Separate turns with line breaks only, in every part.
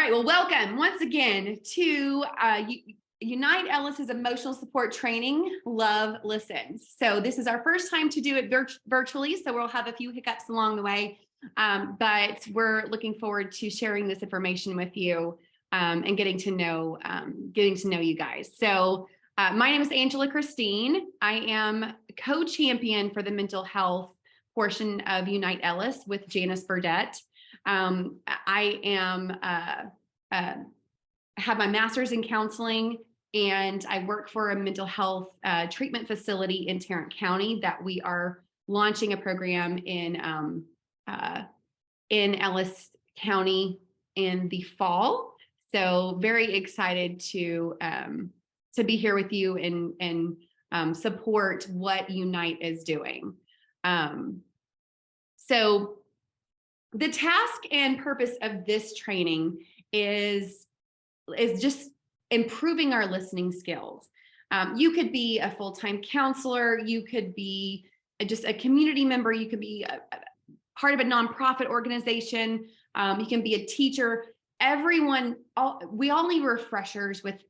right. Well, welcome once again to Unite Ellis's emotional support training, Love Listens. So this is our first time to do it virtually, so we'll have a few hiccups along the way, but we're looking forward to sharing this information with you and getting to know you guys. So my name is Angela Christine. I am co-champion for the mental health portion of Unite Ellis with Janice Burdett. I am have my master's in counseling, and I work for a mental health treatment facility in Tarrant County that we are launching a program in Ellis County in the fall. So very excited to be here with you and support what Unite is doing. So the task and purpose of this training is just improving our listening skills. You could be a full-time counselor, you could be just a community member, you could be a part of a nonprofit organization, you can be a teacher. We all need refreshers with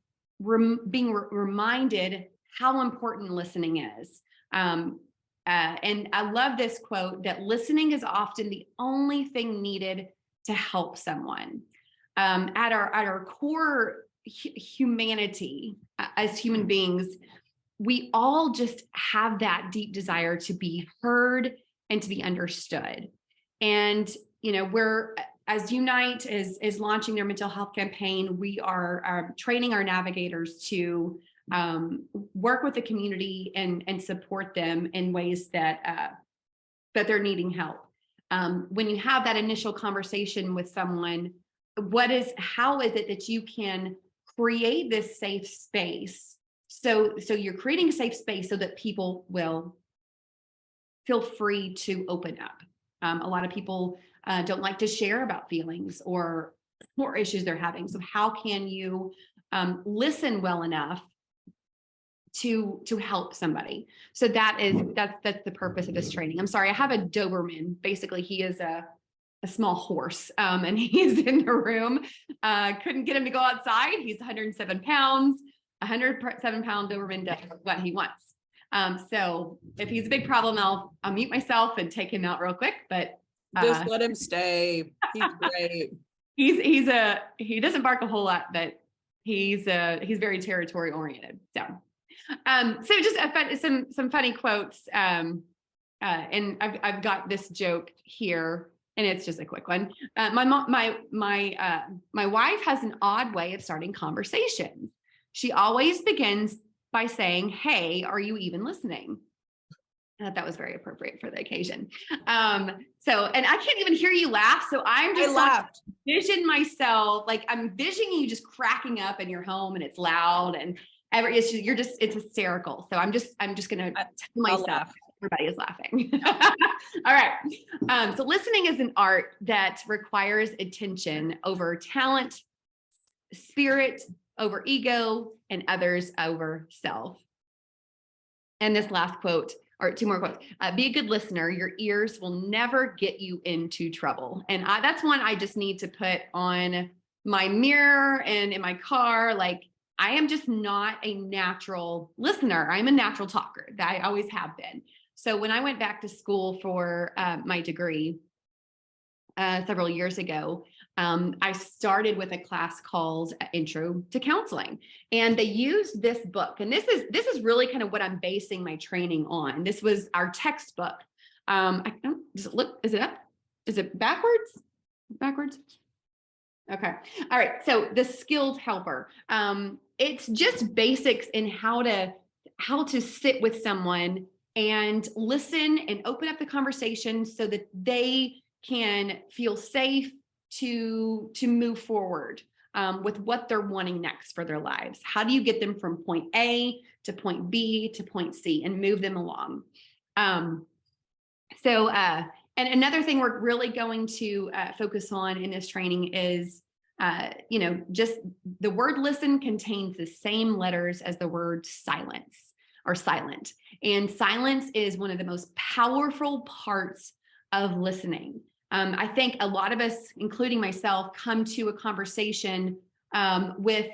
being reminded how important listening is. And I love this quote that listening is often the only thing needed to help someone. At our core humanity as human beings, we all just have that deep desire to be heard and to be understood. And, as Unite is launching their mental health campaign, we are training our navigators to work with the community and support them in ways that they're needing help. When you have that initial conversation with someone, how is it that you can create this safe space? So you're creating a safe space so that people will feel free to open up. A lot of people don't like to share about feelings or issues they're having. So how can you listen well enough to help somebody? So that's the purpose of this training. I'm sorry, I have a Doberman. Basically, he is a small horse, and he's in the room. Couldn't get him to go outside. He's 107 pounds. 107-pound Doberman does what he wants. So if he's a big problem, I'll mute myself and take him out real quick. But
just let him stay. He's great.
He doesn't bark a whole lot, but he's very territory oriented. So just some funny quotes. And I've got this joke here, and it's just a quick one. My wife has an odd way of starting conversations. She always begins by saying, "Hey, are you even listening?" I thought that was very appropriate for the occasion. And I can't even hear you laugh. So I'm just vision myself, like I'm visioning you just cracking up in your home, and it's loud and it's hysterical. So I'm just going to tell myself everybody is laughing. All right. So listening is an art that requires attention over talent, spirit over ego, and others over self. And this last quote, or two more quotes. Be a good listener. Your ears will never get you into trouble. And that's one I just need to put on my mirror and in my car. Like, I am just not a natural listener. I'm a natural talker. That I always have been. So when I went back to school for my degree several years ago, I started with a class called Intro to Counseling, and they used this book. And this is really kind of what I'm basing my training on. This was our textbook. Does it look? Is it up? Is it backwards? Backwards. Okay. All right. So the Skilled Helper. It's just basics in how to sit with someone and listen and open up the conversation so that they can feel safe to move forward with what they're wanting next for their lives. How do you get them from point A to point B to point C and move them along? And another thing we're really going to focus on in this training is, just the word listen contains the same letters as the word silence or silent. And silence is one of the most powerful parts of listening. I think a lot of us, including myself, come to a conversation with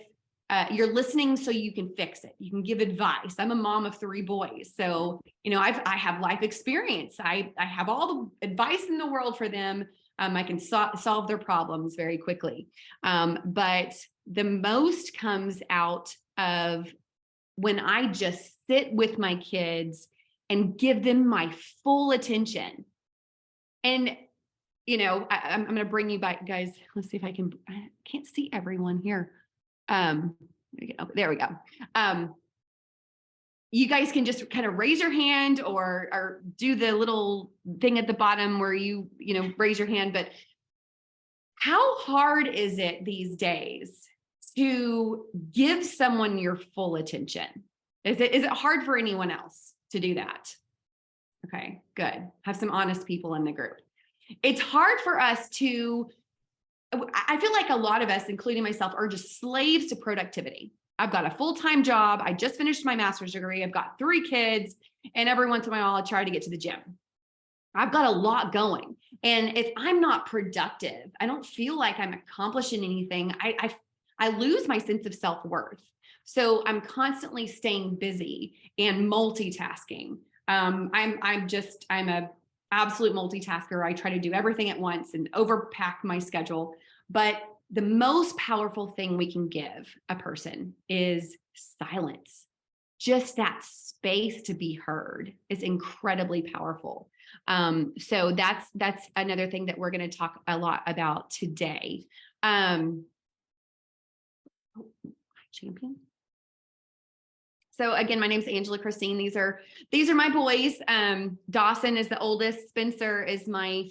you're listening so you can fix it. You can give advice. I'm a mom of 3 boys. So, I have life experience. I have all the advice in the world for them. I can solve their problems very quickly. But the most comes out of when I just sit with my kids and give them my full attention. And, I'm going to bring you back, guys. Let's see if I can't see everyone here. There we go. You guys can just kind of raise your hand or do the little thing at the bottom where you raise your hand. But how hard is it these days to give someone your full attention? Is it hard for anyone else to do that? Okay, good. Have some honest people in the group. It's hard for us I feel like a lot of us, including myself, are just slaves to productivity. I've got a full-time job. I just finished my master's degree. I've got 3 kids, and every once in a while I try to get to the gym. I've got a lot going. And if I'm not productive, I don't feel like I'm accomplishing anything. I lose my sense of self-worth. So I'm constantly staying busy and multitasking. I'm a absolute multitasker. I try to do everything at once and overpack my schedule. But the most powerful thing we can give a person is silence. Just that space to be heard is incredibly powerful. So that's another thing that we're going to talk a lot about today. Champion. So again, my name's Angela Christine. These are my boys. Dawson is the oldest. Spencer is my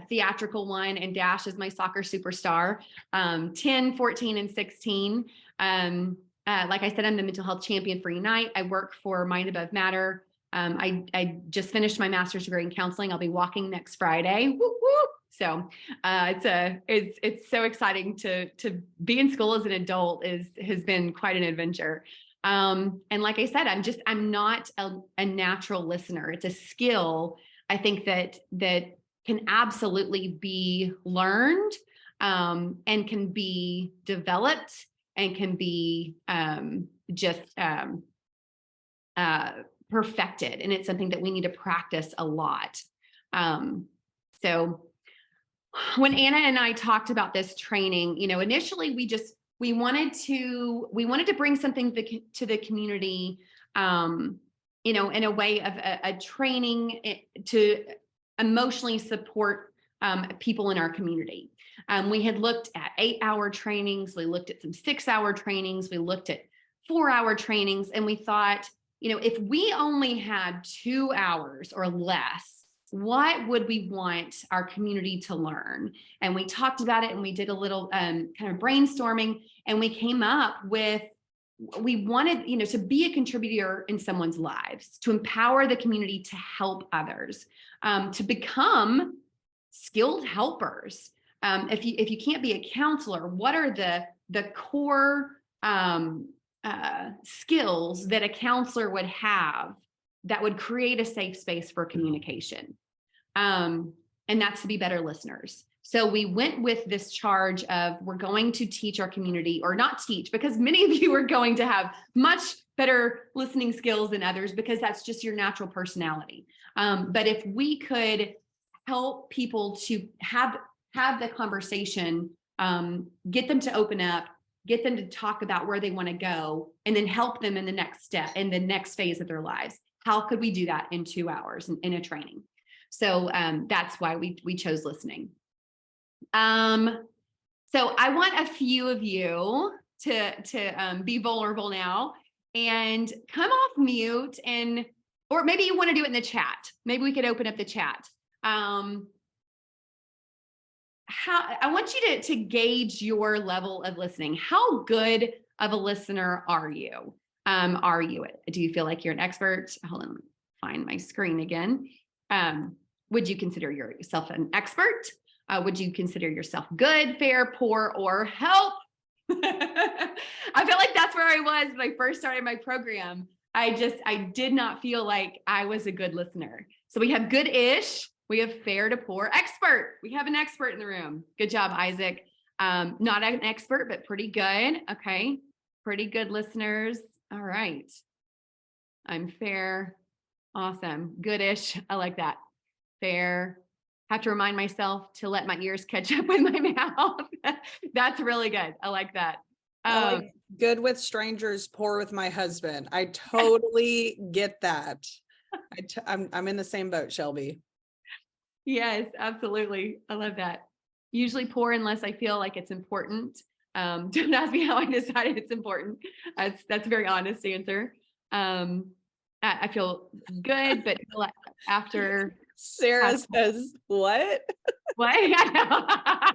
theatrical one, and Dash is my soccer superstar. 10, 14, and 16. Like I said, I'm the mental health champion for Unite. I work for Mind Above Matter. I just finished my master's degree in counseling. I'll be walking next Friday. Whoop, whoop. So it's so exciting to be in school as an adult has been quite an adventure. And like I said, I'm not a natural listener. It's a skill, I think, that can absolutely be learned, and can be developed and can be perfected. And it's something that we need to practice a lot. So when Anna and I talked about this training, initially we wanted to bring something to the community, in a way of a training to emotionally support people in our community. We had looked at 8-hour trainings. We looked at some 6-hour trainings. We looked at 4-hour trainings. And we thought, if we only had 2 hours or less, what would we want our community to learn? And we talked about it, and we did a little kind of brainstorming, and we came up with, we wanted, to be a contributor in someone's lives, to empower the community to help others, to become skilled helpers. If you can't be a counselor, what are the core skills that a counselor would have that would create a safe space for communication? And that's to be better listeners. So we went with this charge of, we're going to teach our community, or not teach, because many of you are going to have much better listening skills than others, because that's just your natural personality. But if we could help people to have the conversation, get them to open up, get them to talk about where they want to go, and then help them in the next step, in the next phase of their lives. How could we do that in 2 hours in a training? So that's why we chose listening. So I want a few of you to be vulnerable now and come off mute, or maybe you want to do it in the chat. Maybe we could open up the chat. I want you to gauge your level of listening. How good of a listener are you? Do you feel like you're an expert? Hold on, let me find my screen again. Would you consider yourself an expert? Would you consider yourself good, fair, poor, or help? I feel like that's where I was when I first started my program. I did not feel like I was a good listener. So we have good-ish, We have fair to poor. Expert. We have an expert in the room. Good job, Isaac. Not an expert, but pretty good. Okay. Pretty good listeners. All right. I'm fair. Awesome. Goodish. I like that. Fair. Have to remind myself to let my ears catch up with my mouth. That's really good. I like that.
Like good with strangers, poor with my husband. I totally get that. I'm in the same boat, Shelby.
Yes, absolutely. I love that. Usually poor unless I feel like it's important. Don't ask me how I decided it's important. That's a very honest answer. I feel good, but after
Sarah says, what?
What? I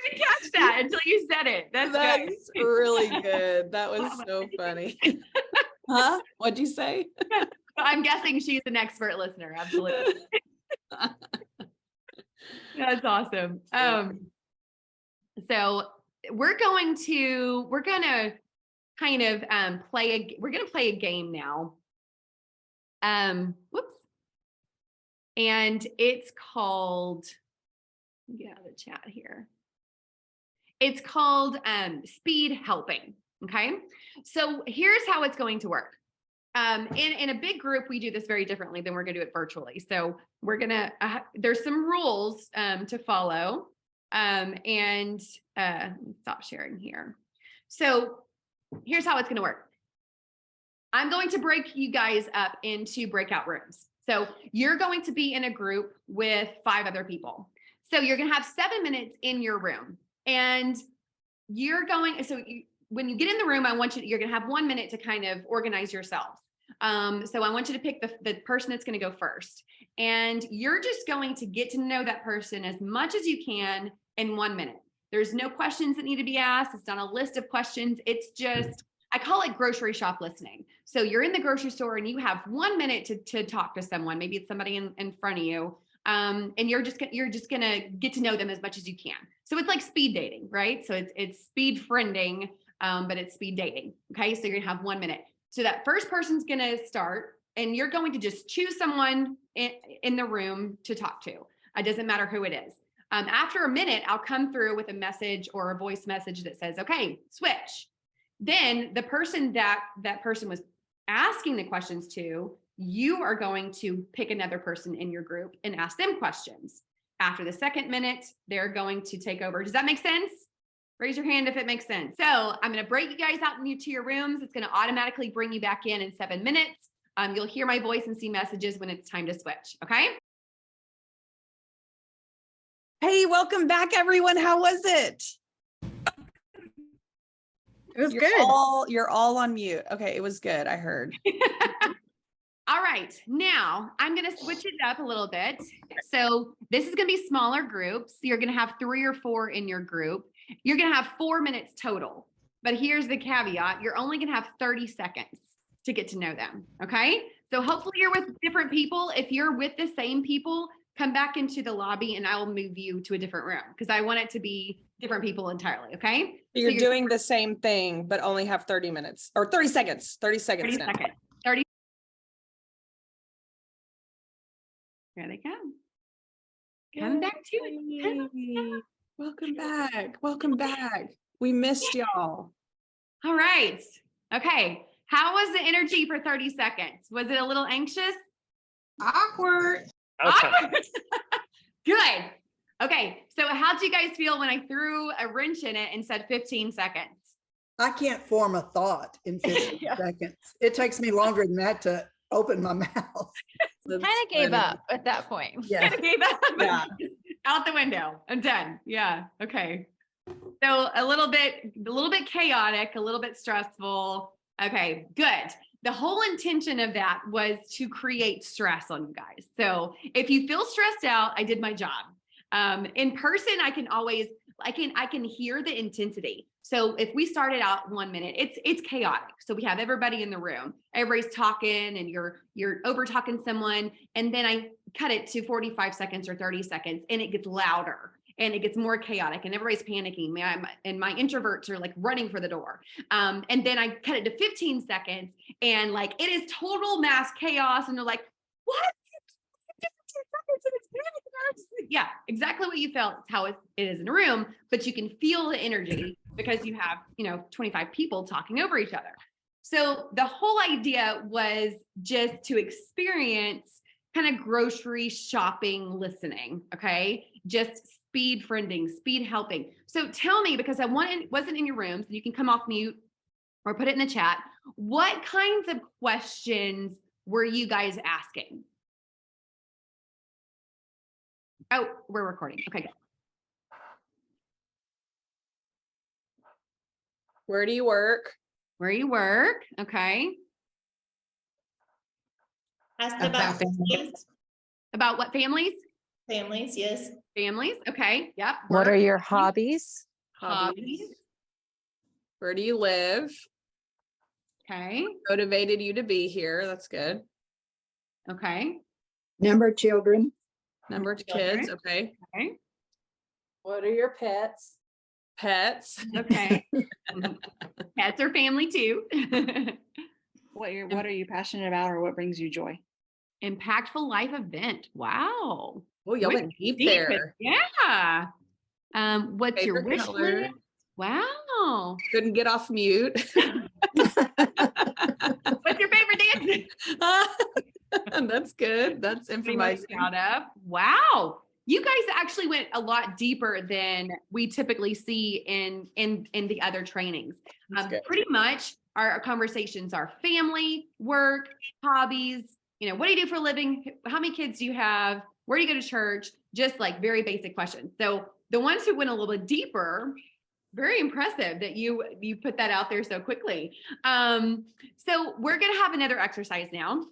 didn't catch that until you said it. That's
really good. That was so funny. Huh? What'd you say?
I'm guessing she's an expert listener. Absolutely. That's awesome. So we're gonna kind of we're gonna play a game now. Whoops. And it's called, get out of the chat here. It's called speed helping. Okay. So here's how it's going to work. In a big group, we do this very differently than we're going to do it virtually. So we're going to, there's some rules to follow. Stop sharing here. So here's how it's going to work. I'm going to break you guys up into breakout rooms. So you're going to be in a group with 5 other people. So you're going to have 7 minutes in your room, and when you get in the room, you're going to have 1 minute to kind of organize yourselves. So I want you to pick the person that's going to go first, and you're just going to get to know that person as much as you can in 1 minute. There's no questions that need to be asked. It's not a list of questions. It's just, I call it grocery shop listening. So you're in the grocery store and you have 1 minute to talk to someone. Maybe it's somebody in front of you. And you're just gonna get to know them as much as you can. So it's like speed dating, right? So it's speed friending, but it's speed dating. Okay. So you're gonna have 1 minute. So that first person's gonna start, and you're going to just choose someone in the room to talk to. It doesn't matter who it is. After a minute, I'll come through with a message or a voice message that says, okay, switch. Then the person that person was asking the questions to, you are going to pick another person in your group and ask them questions. After the second minute, they're going to take over. Does that make sense? Raise your hand if it makes sense. So I'm going to break you guys out to your rooms. It's going to automatically bring you back in 7 minutes. You'll hear my voice and see messages when it's time to switch. Okay.
Hey, welcome back, everyone. How was it?
It was good.
You're all on mute. Okay, it was good. I heard.
All right, now I'm going to switch it up a little bit. So this is going to be smaller groups. You're going to have 3 or 4 in your group. You're going to have 4 minutes total. But here's the caveat. You're only going to have 30 seconds to get to know them. Okay. So hopefully you're with different people. If you're with the same people, come back into the lobby and I will move you to a different room because I want it to be different people entirely. Okay.
So you're doing the same thing, but only have 30 minutes or 30 seconds. 30 seconds.
30 seconds. 30. Here they come. Come back to it.
Welcome back. Welcome back. We missed y'all.
All right. Okay. How was the energy for 30 seconds? Was it a little anxious?
Awkward.
Okay.
Good. Okay. So how did you guys feel when I threw a wrench in it and said 15 seconds?
I can't form a thought in 15 seconds. It takes me longer than that to open my mouth.
So kind of gave up at that point.
Yeah.
Kind of gave up.
Yeah.
Out the window. I'm done. Yeah. Okay. So a little bit chaotic, a little bit stressful. Okay, good. The whole intention of that was to create stress on you guys. So if you feel stressed out, I did my job. In person, I can hear the intensity. So if we started out 1 minute, it's chaotic. So we have everybody in the room, everybody's talking and you're over talking someone. And then I cut it to 45 seconds or 30 seconds and it gets louder and it gets more chaotic and everybody's panicking. And my introverts are like running for the door. And then I cut it to 15 seconds and like, it is total mass chaos. And they're like, what? Yeah, exactly what you felt. It's how it is in a room, but you can feel the energy because you have, 25 people talking over each other. So the whole idea was just to experience kind of grocery shopping listening. Okay. Just speed friending, speed helping. So tell me, because wasn't in your room, so you can come off mute or put it in the chat. What kinds of questions were you guys asking? Oh, we're recording. Okay.
Where do you work?
Where you work. Okay.
Asked about families.
About what families?
Families, yes.
Families. Okay. Yep.
What are
Work.
your hobbies?
Hobbies.
Where do you live?
Okay.
Motivated you to be here. That's good.
Okay.
Number of children.
Number of kids. Okay.
Okay.
What are your pets?
Pets.
Okay. Pets are family too.
What are you passionate about, or what brings you joy?
Impactful life event. Wow.
Oh, y'all went deep there.
Yeah. What's your
Favorite
wish
color?
list? Wow.
Couldn't get off mute.
What's your favorite dance?
That's good. That's
Pretty much
improvising.
proud of. Wow. You guys actually went a lot deeper than we typically see in the other trainings.
That's good.
Pretty much our conversations are family, work, hobbies. What do you do for a living? How many kids do you have? Where do you go to church? Just like very basic questions. So the ones who went a little bit deeper, very impressive that you put that out there so quickly. So we're going to have another exercise now,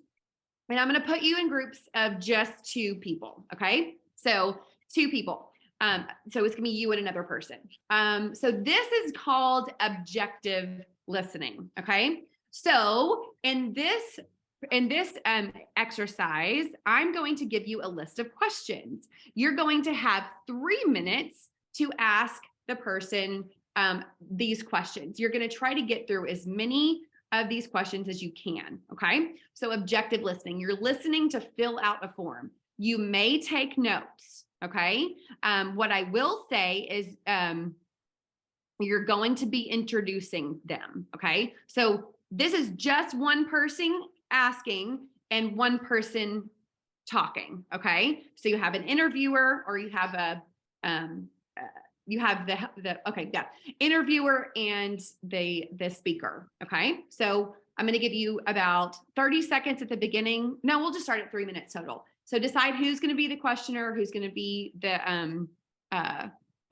and I'm going to put you in groups of just 2 people. Okay. So 2 people. So it's gonna be you and another person. So this is called objective listening. Okay. So in this exercise, I'm going to give you a list of questions. You're going to have 3 minutes to ask the person these questions. You're going to try to get through as many of these questions as you can. Okay. So objective listening, you're listening to fill out a form. You may take notes. Okay. What I will say is you're going to be introducing them. Okay. So this is just one person asking and one person talking. Okay. So you have an interviewer, or you have the interviewer and the speaker. Okay. So I'm going to give you about 30 seconds at the beginning. No, we'll just start at 3 minutes total. So decide who's going to be the questioner, who's going to be the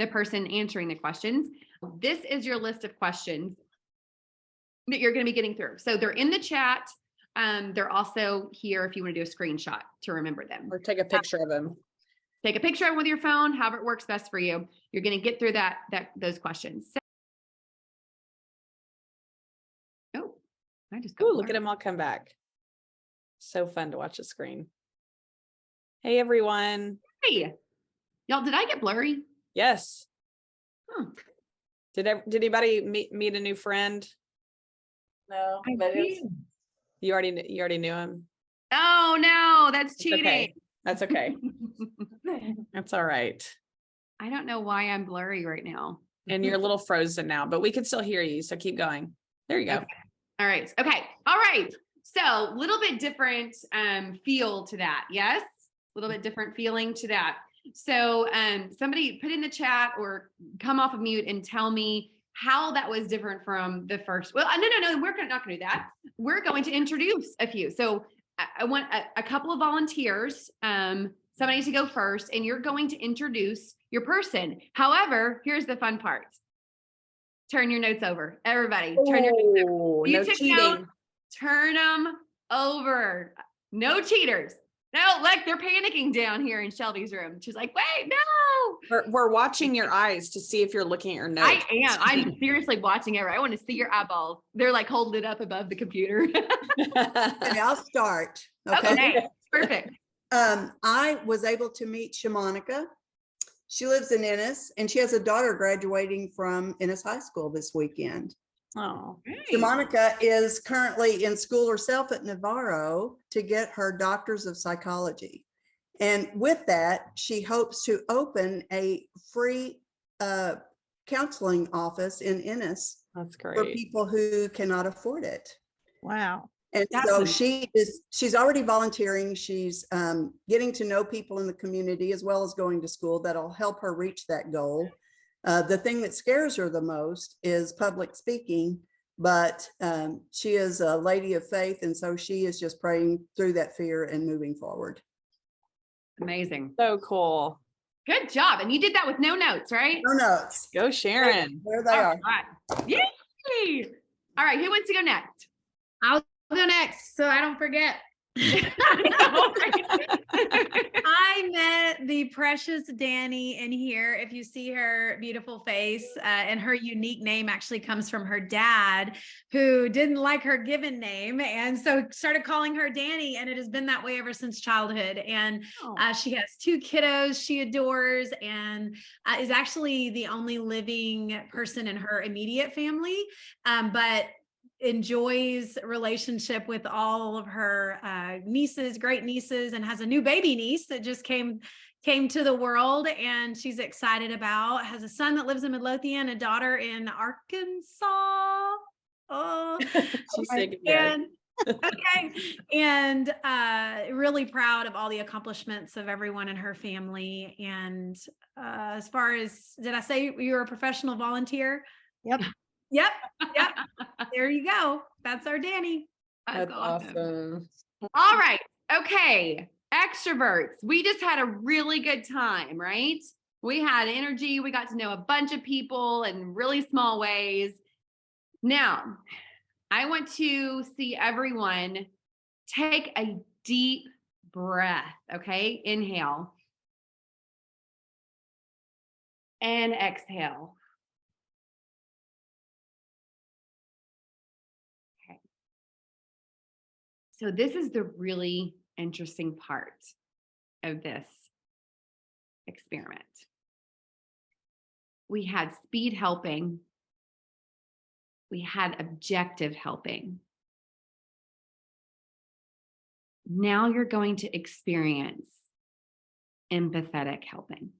person answering the questions. This is your list of questions that you're going to be getting through. So they're in the chat. They're also here if you want to do a screenshot to remember them.
Or take a picture of them.
Take a picture of them with your phone, however it works best for you. You're going to get through those questions. So, I just
Ooh, look at them all come back. So fun to watch the screen. Hey, everyone.
Hey, y'all, did I get blurry?
Yes.
Huh.
Did anybody meet a new friend?
No,
I
but
did.
You already knew him.
Oh no, that's
It's
cheating.
okay. That's okay. That's all right.
I don't know why I'm blurry right now.
And you're a little frozen now, but we can still hear you. So keep going. There you go.
Okay. All right. Okay. All right. So little bit different feel to that. Yes. A little bit different feeling to that. So somebody put in the chat or come off of mute and tell me how that was different from the first. Well, no, we're not going to do that. We're going to introduce a few. So I want a couple of volunteers. Somebody to go first, and you're going to introduce your person. However, here's the fun part. Turn your notes over. Everybody, turn your notes over.
Oh,
You
no
took
cheating.
notes, turn them over. No cheaters. No, like they're panicking down here in Shelby's room. She's like, wait, no.
We're watching your eyes to see if you're looking at your notes.
I am. I'm seriously watching it. I want to see your eyeballs. They're like holding it up above the computer.
Okay, I'll start. Okay.
Okay, perfect.
I was able to meet Shamanika. She lives in Ennis, and she has a daughter graduating from Ennis High School this weekend.
Oh,
Shamanika is currently in school herself at Navarro to get her doctor's of psychology. And with that, she hopes to open a free counseling office in Ennis
That's
for
great.
people who cannot afford it.
Wow.
And
That's
so
amazing.
she's already volunteering. She's getting to know people in the community as well as going to school that'll help her reach that goal. The thing that scares her the most is public speaking, but she is a lady of faith. And so she is just praying through that fear and moving forward.
Amazing.
So cool.
Good job. And you did that with no notes, right?
No notes.
Go Sharon.
There they
All
are.
right. Yay! All right, who wants to go next?
I'll go next so I don't forget. I met the precious Danny in here. If you see her beautiful face, and her unique name actually comes from her dad, who didn't like her given name, and so started calling her Danny, and it has been that way ever since childhood. And she has 2 kiddos she adores, and is actually the only living person in her immediate family, but enjoys relationship with all of her nieces, great nieces, and has a new baby niece that just came to the world, and she's excited about. Has a son that lives in Midlothian, a daughter in Arkansas. Oh,
She's shaking her head.
okay. And really proud of all the accomplishments of everyone in her family. And as far as, did I say you were a professional volunteer?
Yep.
Yep. There you go. That's our Danny.
That's awesome.
All right. Okay. Extroverts. We just had a really good time, right? We had energy. We got to know a bunch of people in really small ways. Now, I want to see everyone take a deep breath. Okay. Inhale and exhale. So this is the really interesting part of this experiment. We had speed helping. We had objective helping. Now you're going to experience empathetic helping.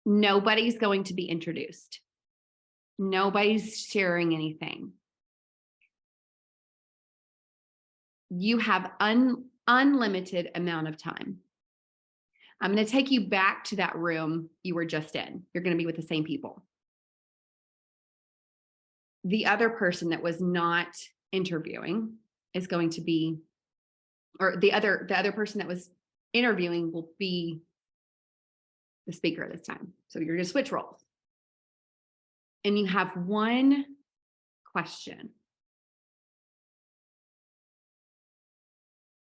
Nobody's going to be introduced. Nobody's sharing anything. You have unlimited amount of time. I'm going to take you back to that room you were just in. You're going to be with the same people. The other person that was not interviewing is going to be, or the other person that was interviewing will be the speaker this time. So you're going to switch roles. And you have one question.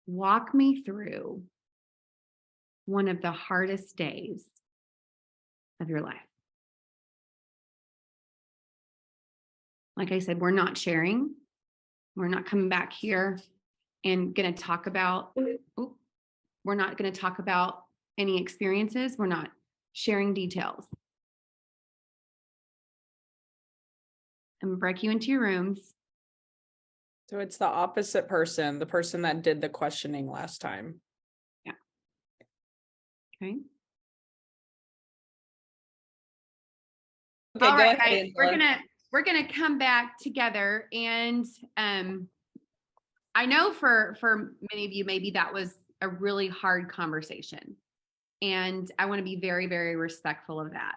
Walk me through one of the hardest days of your life. Like I said, we're not sharing. We're not coming back here and going to talk about, we're not going to talk about any experiences. We're not sharing details. I'm going to break you into your rooms.
So it's the opposite person, the person that did the questioning last time.
Yeah. Okay.
Okay,
All
go
right,
ahead,
guys, we're gonna come back together, and I know for many of you, maybe that was a really hard conversation, and I want to be very, very respectful of that.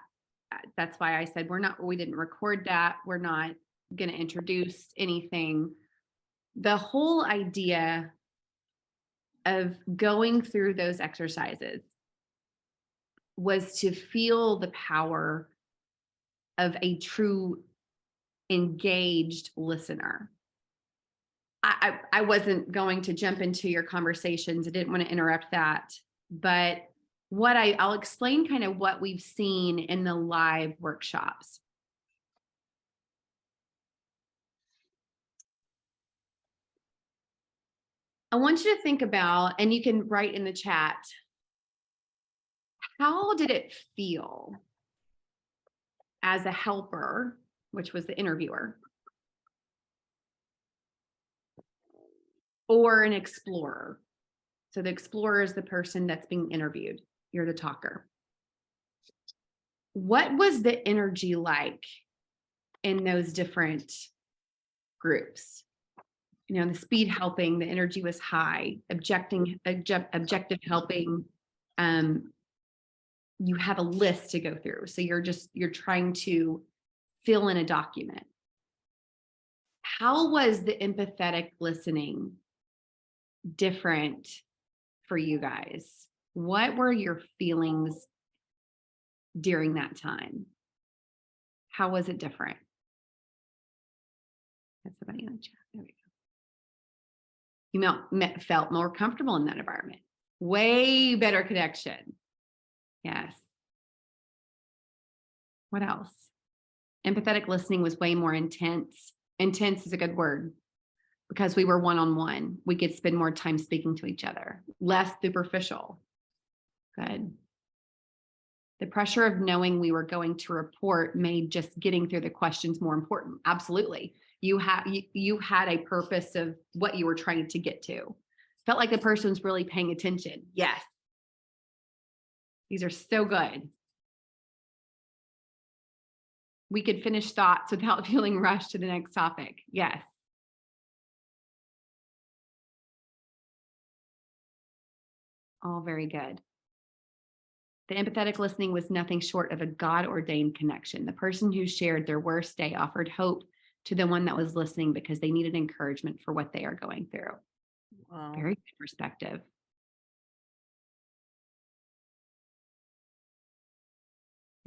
That's why I said we didn't record that. We're not going to introduce anything. The whole idea of going through those exercises was to feel the power of a true engaged listener. I wasn't going to jump into your conversations. I didn't want to interrupt that. But I'll explain kind of what we've seen in the live workshops. I want you to think about, and you can write in the chat, how did it feel as a helper, which was the interviewer, or an explorer? So the explorer is the person that's being interviewed. You're the talker. What was the energy like in those different groups? You know, the speed helping, the energy was high, objective helping. You have a list to go through. So you're trying to fill in a document. How was the empathetic listening different for you guys? What were your feelings during that time? How was it different? That's somebody in the chat. There we go. You felt more comfortable in that environment. Way better connection. Yes. What else? Empathetic listening was way more intense. Intense is a good word because we were one-on-one. We could spend more time speaking to each other, less superficial. Good. The pressure of knowing we were going to report made just getting through the questions more important. Absolutely. You had a purpose of what you were trying to get to. Felt like the person was really paying attention. Yes. These are so good. We could finish thoughts without feeling rushed to the next topic. Yes. All very good. The empathetic listening was nothing short of a God-ordained connection. The person who shared their worst day offered hope to the one that was listening because they needed encouragement for what they are going through.
Wow.
Very good perspective.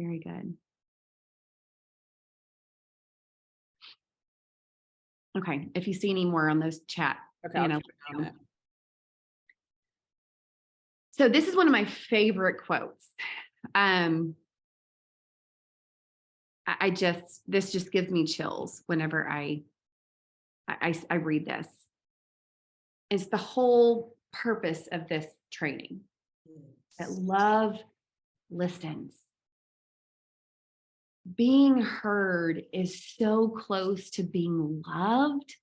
Very good. Okay, if you see any more on those chat,
Okay, I'll keep an eye on it.
So this is one of my favorite quotes. This just gives me chills whenever I read this. It's the whole purpose of this training, that love listens. Being heard is so close to being loved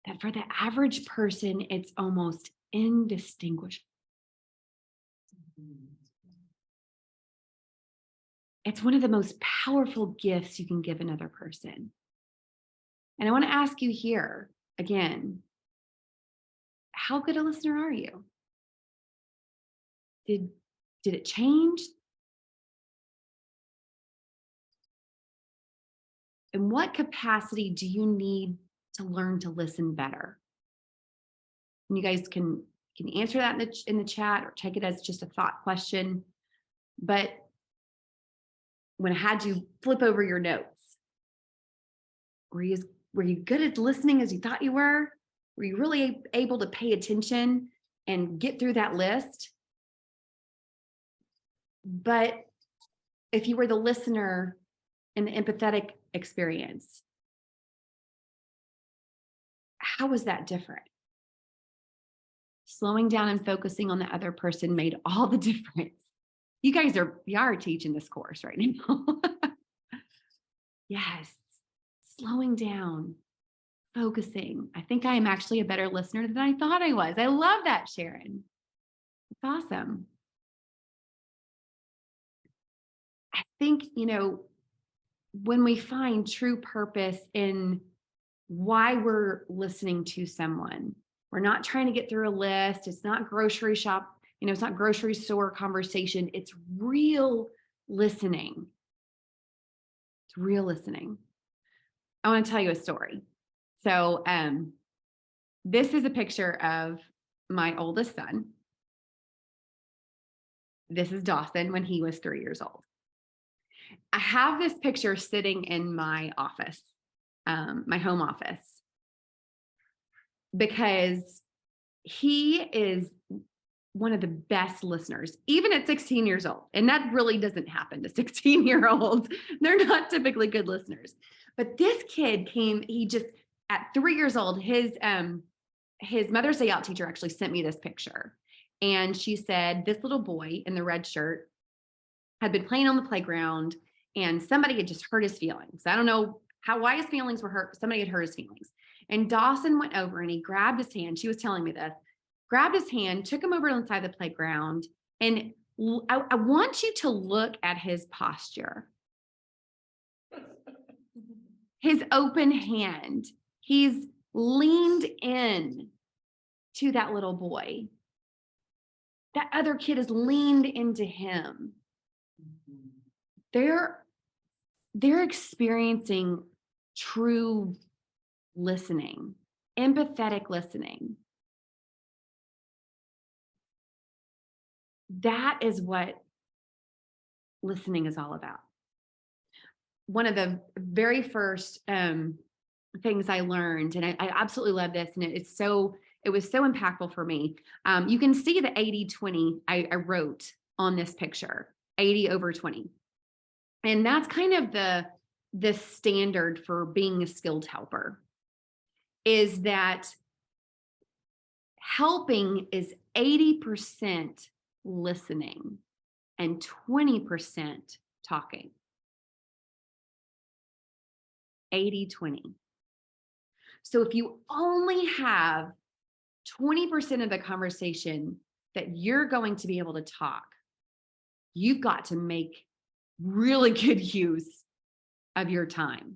that for the average person, it's almost indistinguishable. It's one of the most powerful gifts you can give another person. And I want to ask you here again, how good a listener are you? Did it change? In what capacity do you need to learn to listen better? And you guys can answer that in the chat or take it as just a thought question. But when I had you flip over your notes, were you good at listening as you thought you were? Were you really able to pay attention and get through that list? But if you were the listener in the empathetic experience, how was that different? Slowing down and focusing on the other person made all the difference. You guys are teaching this course right now. Yes, slowing down, focusing. I think I am actually a better listener than I thought I was. I love that, Sharon. It's awesome. I think, when we find true purpose in why we're listening to someone, we're not trying to get through a list. It's not grocery shop, it's not grocery store conversation. It's real listening. It's real listening. I want to tell you a story. So this is a picture of my oldest son. This is Dawson when he was 3 years old. I have this picture sitting in my office, my home office, because he is one of the best listeners, even at 16 years old. And that really doesn't happen to 16-year-olds. They're not typically good listeners. But this kid at 3 years old, his Mother's Day Out teacher actually sent me this picture. And she said, this little boy in the red shirt had been playing on the playground and somebody had just hurt his feelings. I don't know why his feelings were hurt. Somebody had hurt his feelings. And Dawson went over and he grabbed his hand. She was telling me this. grabbed his hand, took him over inside the playground. And I want you to look at his posture. His open hand. He's leaned in to that little boy. That other kid is leaned into him. They're experiencing true listening, empathetic listening. That is what listening is all about. One of the very first things I learned, and I absolutely love this, and it was so impactful for me. You can see the 80-20 I wrote on this picture, 80/20. And that's kind of the standard for being a skilled helper, is that helping is 80% listening and 20% talking. 80-20. So if you only have 20% of the conversation that you're going to be able to talk, you've got to make really good use of your time.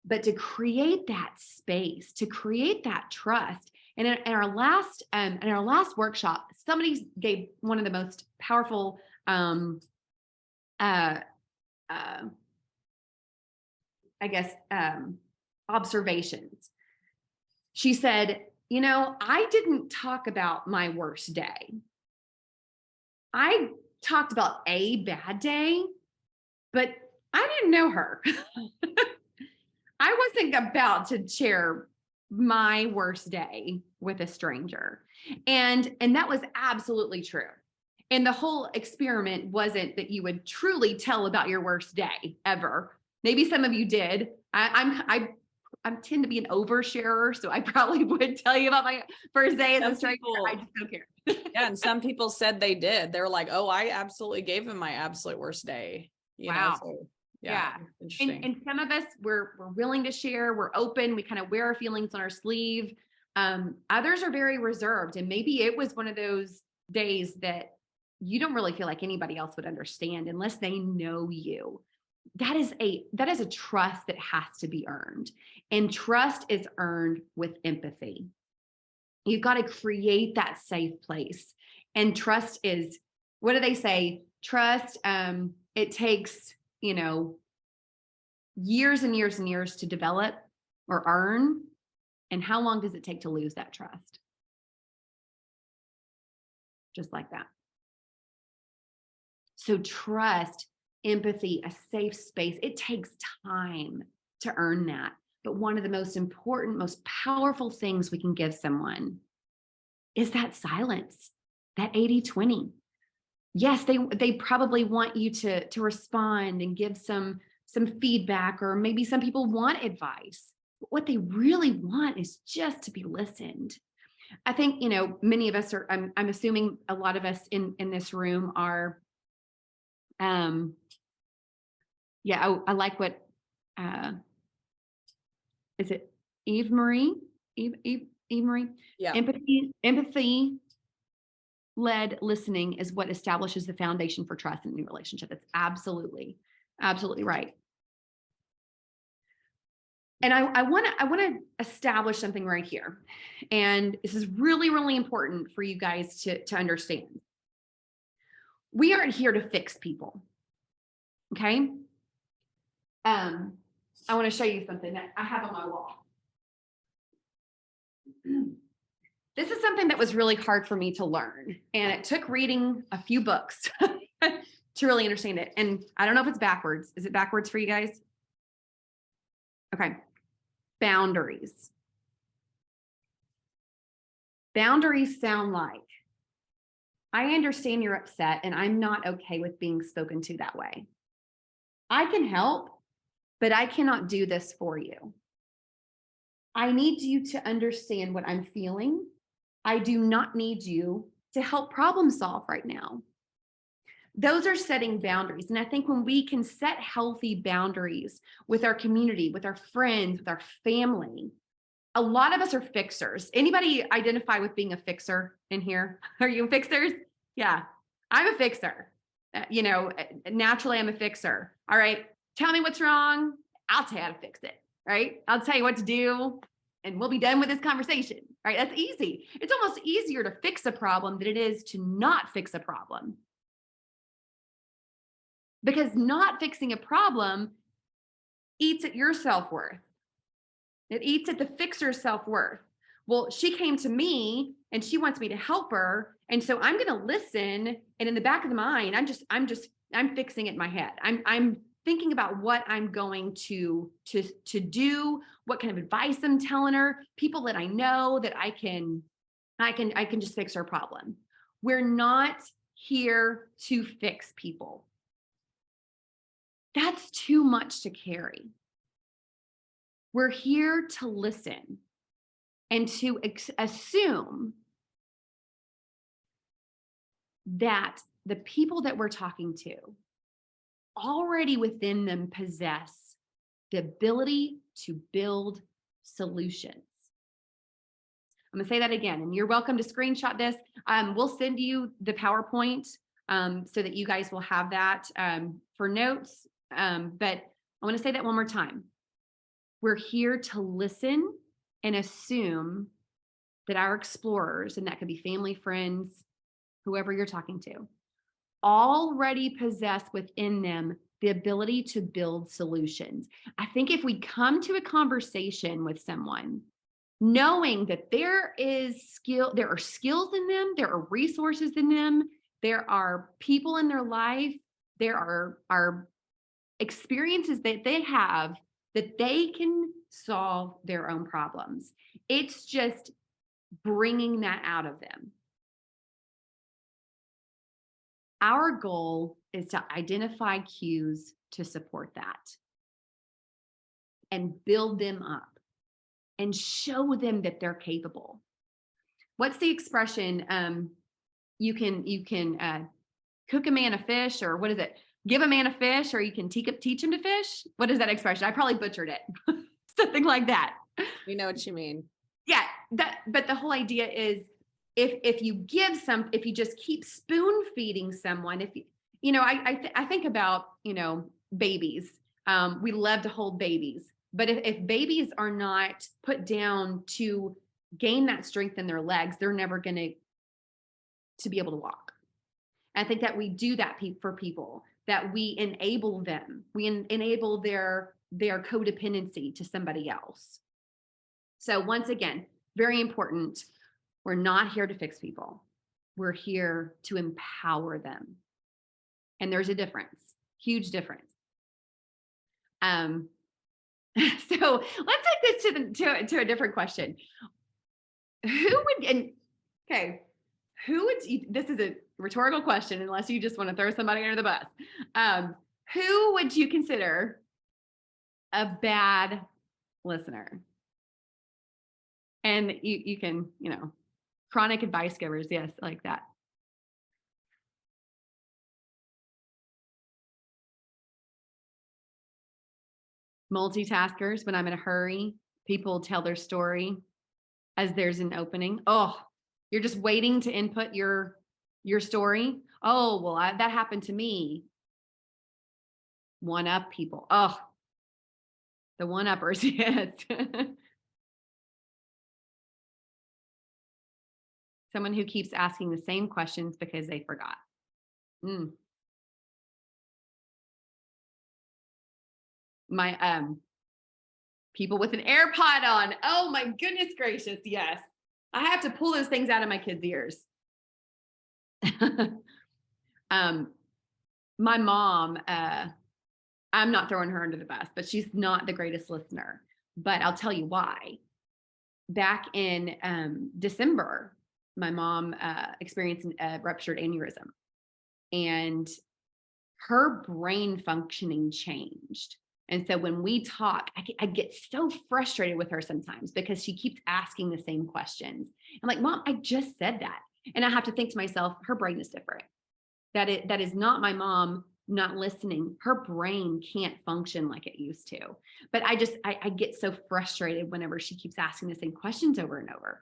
But to create that space, to create that trust, and in our last workshop, somebody gave one of the most powerful observations. She said, I didn't talk about my worst day. I talked about a bad day, but I didn't know her. I wasn't about to share my worst day with a stranger. And that was absolutely true. And the whole experiment wasn't that you would truly tell about your worst day ever. Maybe some of you did. I tend to be an oversharer, so I probably would tell you about my first day as a stranger. I just don't care.
Yeah, and some people said they did. They were like, "Oh, I absolutely gave him my absolute worst day."
Wow.
So,
yeah.
Interesting.
And some of us, we're willing to share. We're open. We kind of wear our feelings on our sleeve. Others are very reserved, and maybe it was one of those days that you don't really feel like anybody else would understand unless they know you. That is a trust that has to be earned, and trust is earned with empathy. You've got to create that safe place. And trust is, what do they say? Trust, it takes, years and years and years to develop or earn. And how long does it take to lose that trust? Just like that. So trust, empathy, a safe space, it takes time to earn that. But one of the most important, most powerful things we can give someone is that silence, that 80-20. Yes, they probably want you to respond and give some feedback, or maybe some people want advice. But what they really want is just to be listened. I think, many of us are, I'm assuming a lot of us in this room are, I like what, is it Eve Marie? Eve Marie?
Yeah.
Empathy led listening is what establishes the foundation for trust in a new relationship. It's absolutely right. And I want to establish something right here. And this is really, really important for you guys to understand. We aren't here to fix people. Okay? I want to show you something that I have on my wall. This is something that was really hard for me to learn, and it took reading a few books to really understand it. And I don't know if it's backwards. Is it backwards for you guys? Okay. Boundaries. Boundaries sound like, I understand you're upset and I'm not okay with being spoken to that way. I can help, but I cannot do this for you. I need you to understand what I'm feeling. I do not need you to help problem solve right now. Those are setting boundaries. And I think when we can set healthy boundaries with our community, with our friends, with our family, a lot of us are fixers. Anybody identify with being a fixer in here? Are you fixers? Yeah, I'm a fixer. Naturally I'm a fixer. All right. Tell me what's wrong. I'll tell you how to fix it. Right. I'll tell you what to do and we'll be done with this conversation. Right. That's easy. It's almost easier to fix a problem than it is to not fix a problem. Because not fixing a problem eats at your self-worth. It eats at the fixer's self-worth. Well, she came to me and she wants me to help her. And so I'm going to listen. And in the back of the mind, I'm fixing it in my head. I'm thinking about what I'm going to do, what kind of advice I'm telling her, people that I know that I can just fix her problem. We're not here to fix people. That's too much to carry. We're here to listen and to assume that the people that we're talking to already within them possess the ability to build solutions. I'm going to say that again, and you're welcome to screenshot this. We'll send you the PowerPoint so that you guys will have that for notes. But I want to say that one more time. We're here to listen and assume that our explorers, and that could be family, friends, whoever you're talking to, already possess within them the ability to build solutions. I think if we come to a conversation with someone, knowing that there are skills in them, there are resources in them, there are people in their life, there are experiences that they have that they can solve their own problems. It's just bringing that out of them. Our goal is to identify cues to support that and build them up and show them that they're capable. What's the expression? You can cook a man a fish, or what is it? Give a man a fish, or you can teach him to fish. What is that expression? I probably butchered it. Something like that.
We know what you mean.
Yeah, but the whole idea is if you just keep spoon feeding someone, I think about, babies. We love to hold babies, but if babies are not put down to gain that strength in their legs, they're never going to be able to walk. I think that we do that for people, that we enable them. We enable their codependency to somebody else. So once again, very important. We're not here to fix people. We're here to empower them. And there's a difference, huge difference. So let's take this to a different question. Who would, this is a rhetorical question, unless you just want to throw somebody under the bus. Who would you consider a bad listener? And you can, chronic advice givers. Yes, like that. Multitaskers, when I'm in a hurry, people tell their story as there's an opening. Oh, you're just waiting to input your story. Oh, well, that happened to me. One-up people. Oh, the one-uppers, yes. Someone who keeps asking the same questions because they forgot. My people with an AirPod on. Oh my goodness gracious, yes. I have to pull those things out of my kids' ears. My mom, I'm not throwing her under the bus, but she's not the greatest listener. But I'll tell you why. Back in December, my mom experienced a ruptured aneurysm, and her brain functioning changed. And so when we talk, I get so frustrated with her sometimes because she keeps asking the same questions. I'm like, Mom, I just said that. And I have to think to myself, her brain is different. That is not my mom not listening, her brain can't function like it used to. But I get so frustrated whenever she keeps asking the same questions over and over.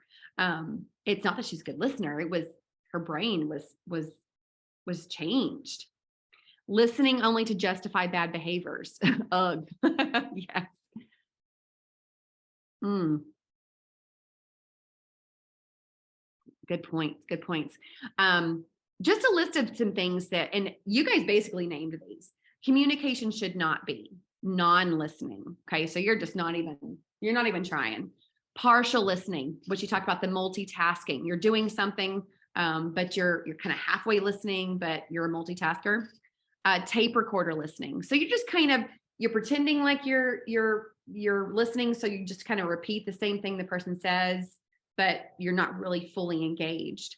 It's not that she's a good listener. It was her brain was changed. Listening only to justify bad behaviors. Ugh. Yes. Good points. Good points. Just a list of some things that, and you guys basically named these. Communication should not be non-listening. Okay. So you're not even trying. Partial listening, which you talked about, the multitasking. You're doing something, but you're kind of halfway listening, but you're a multitasker. Tape recorder listening. So you're just you're pretending like you're listening. So you just kind of repeat the same thing the person says, but you're not really fully engaged.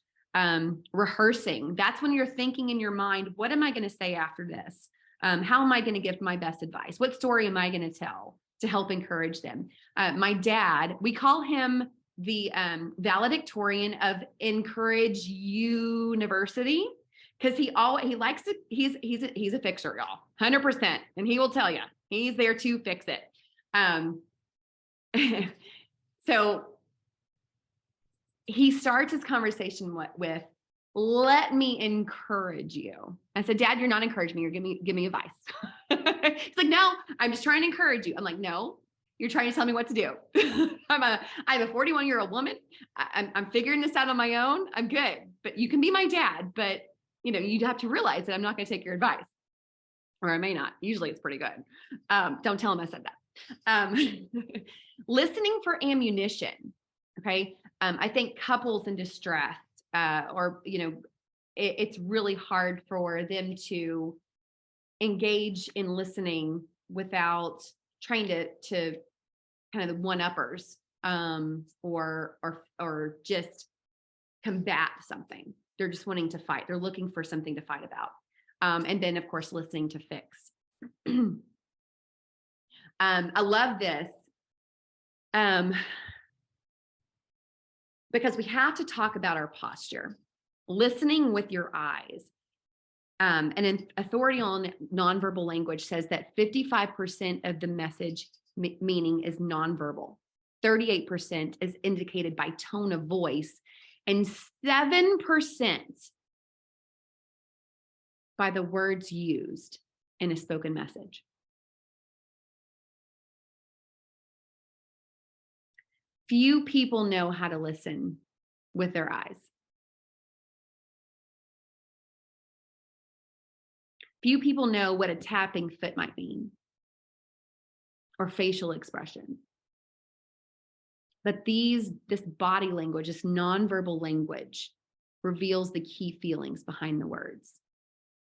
Rehearsing. That's when you're thinking in your mind, what am I going to say after this? How am I going to give my best advice? What story am I going to tell to help encourage them? My dad, we call him the valedictorian of Encourage University, because he likes to, he's a fixer, y'all, 100%. And he will tell you, he's there to fix it. So he starts his conversation with, let me encourage you. I said, Dad, you're not encouraging me. You're give me advice. He's like, no, I'm just trying to encourage you. I'm like, no, you're trying to tell me what to do. I'm a 41-year-old woman. I'm figuring this out on my own. I'm good, but you can be my dad. But you'd have to realize that I'm not going to take your advice, or I may not. Usually it's pretty good. Don't tell him I said that. Listening for ammunition. Okay. I think couples in distress, it's really hard for them to engage in listening without trying to kind of the one-uppers, or just combat something. They're just wanting to fight. They're looking for something to fight about. And then of course, listening to fix. I love this. Because we have to talk about our posture, listening with your eyes. And in Authority on Nonverbal Language says that 55% of the message meaning is nonverbal. 38% is indicated by tone of voice, and 7% by the words used in a spoken message. Few people know how to listen with their eyes. Few people know what a tapping foot might mean, or facial expression. But this body language, this nonverbal language, reveals the key feelings behind the words.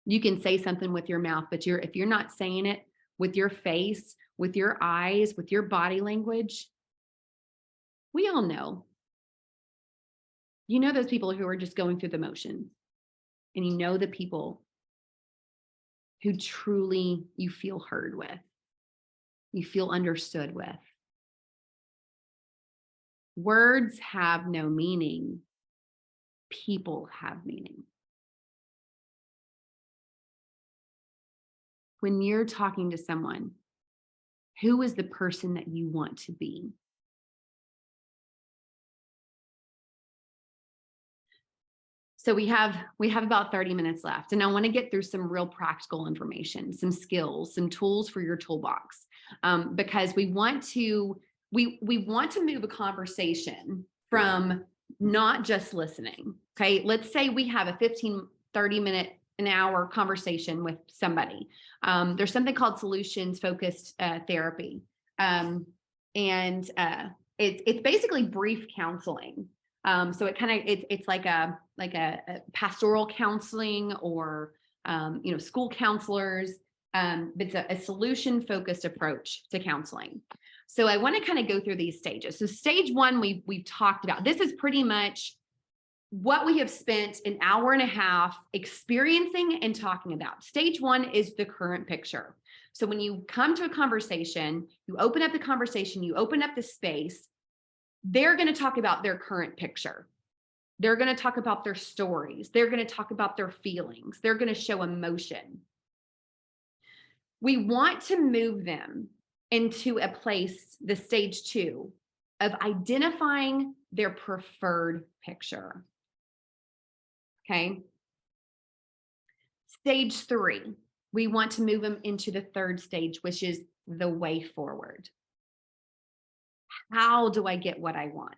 You can say something with your mouth, but if you're not saying it with your face, with your eyes, with your body language, we all know. You know those people who are just going through the motions, and you know the people who truly you feel heard with, you feel understood with. Words have no meaning. People have meaning. When you're talking to someone, who is the person that you want to be? So we have about 30 minutes left, and I want to get through some real practical information, some skills, some tools for your toolbox, because we want to move a conversation from not just listening. Okay, let's say we have a 15, 30 minute, an hour conversation with somebody. There's something called solutions focused therapy, and it's basically brief counseling. So it's like a pastoral counseling, or school counselors. It's a solution focused approach to counseling. So I want to kind of go through these stages. So stage one, we've talked about. This is pretty much what we have spent an hour and a half experiencing and talking about. Stage one is the current picture. So when you come to a conversation, you open up the conversation, you open up the space, they're going to talk about their current picture. They're going to talk about their stories. They're going to talk about their feelings. They're going to show emotion. We want to move them into a place, the stage 2, of identifying their preferred picture. Okay. Stage 3, we want to move them into the third stage, which is the way forward. How do I get what I want?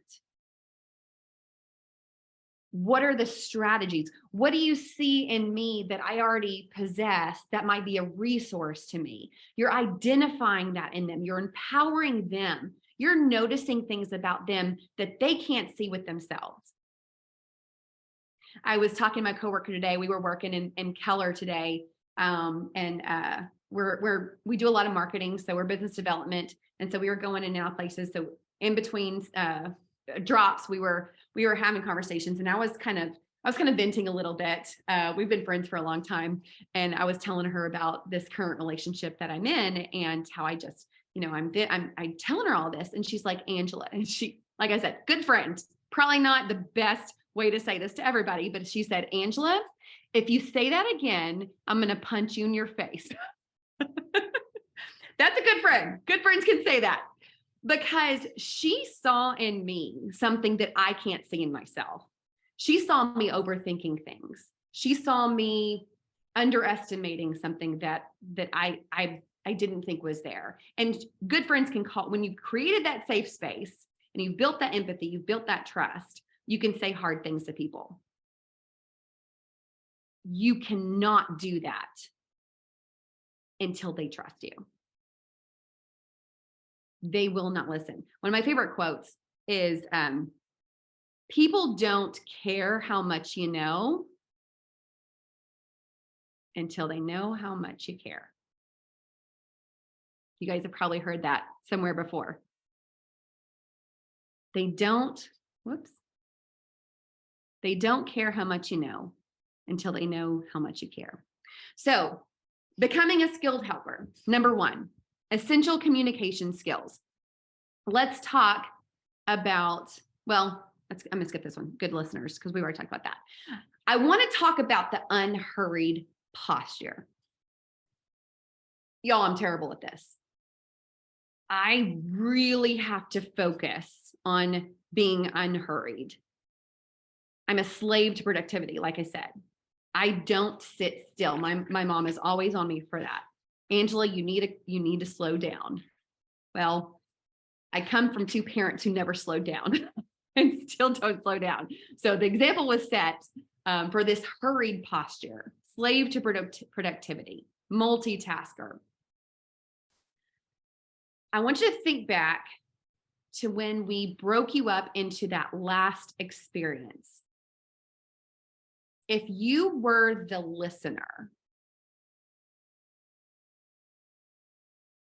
What are the strategies? What do you see in me that I already possess that might be a resource to me? You're identifying that in them. You're empowering them. You're noticing things about them that they can't see with themselves. I was talking to my coworker today. We were working in Keller today, and we do a lot of marketing, so we're business development, and so we were going in and out places. So in between drops, we were having conversations, and I was kind of venting a little bit. We've been friends for a long time, and I was telling her about this current relationship that I'm in, and how I just, I'm telling her all this, and she's like, Angela, and she, like I said, good friend, probably not the best way to say this to everybody, but she said, Angela, if you say that again, I'm going to punch you in your face. That's a good friend. Good friends can say that, because she saw in me something that I can't see in myself. She saw me overthinking things. She saw me underestimating something that I didn't think was there. And good friends can call, when you created that safe space and you've built that empathy, you've built that trust, you can say hard things to people. You cannot do that until they trust you. They will not listen. One of my favorite quotes is, people don't care how much you know until they know how much you care. You guys have probably heard that somewhere before. They don't care how much you know until they know how much you care. So, becoming a skilled helper. Number 1, essential communication skills. Let's talk about, I'm going to skip this one. Good listeners, because we already talked about that. I want to talk about the unhurried posture. Y'all, I'm terrible at this. I really have to focus on being unhurried. I'm a slave to productivity, like I said. I don't sit still. My mom is always on me for that. Angela, you need to slow down. Well, I come from 2 parents who never slowed down and still don't slow down. So the example was set for this hurried posture, slave to productivity, multitasker. I want you to think back to when we broke you up into that last experience. If you were the listener,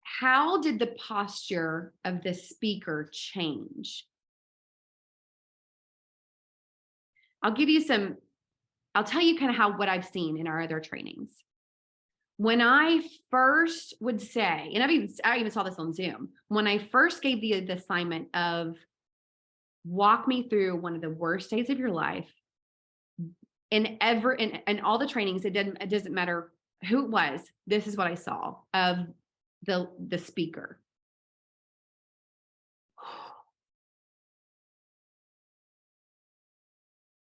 how did the posture of the speaker change? I'll tell you kind of what I've seen in our other trainings. When I first would say, and I even saw this on Zoom, when I first gave the assignment of walk me through one of the worst days of your life, in all the trainings, it doesn't matter who it was, this is what I saw of the speaker.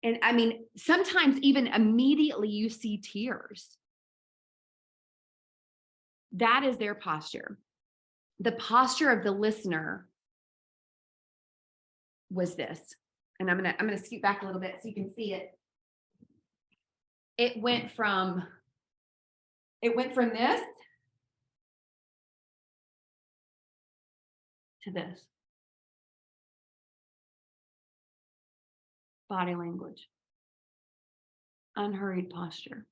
And I mean, sometimes even immediately you see tears. That is their posture. The posture of the listener was this. And I'm gonna scoot back a little bit so you can see it. It went from this to this. Body language. Unhurried posture.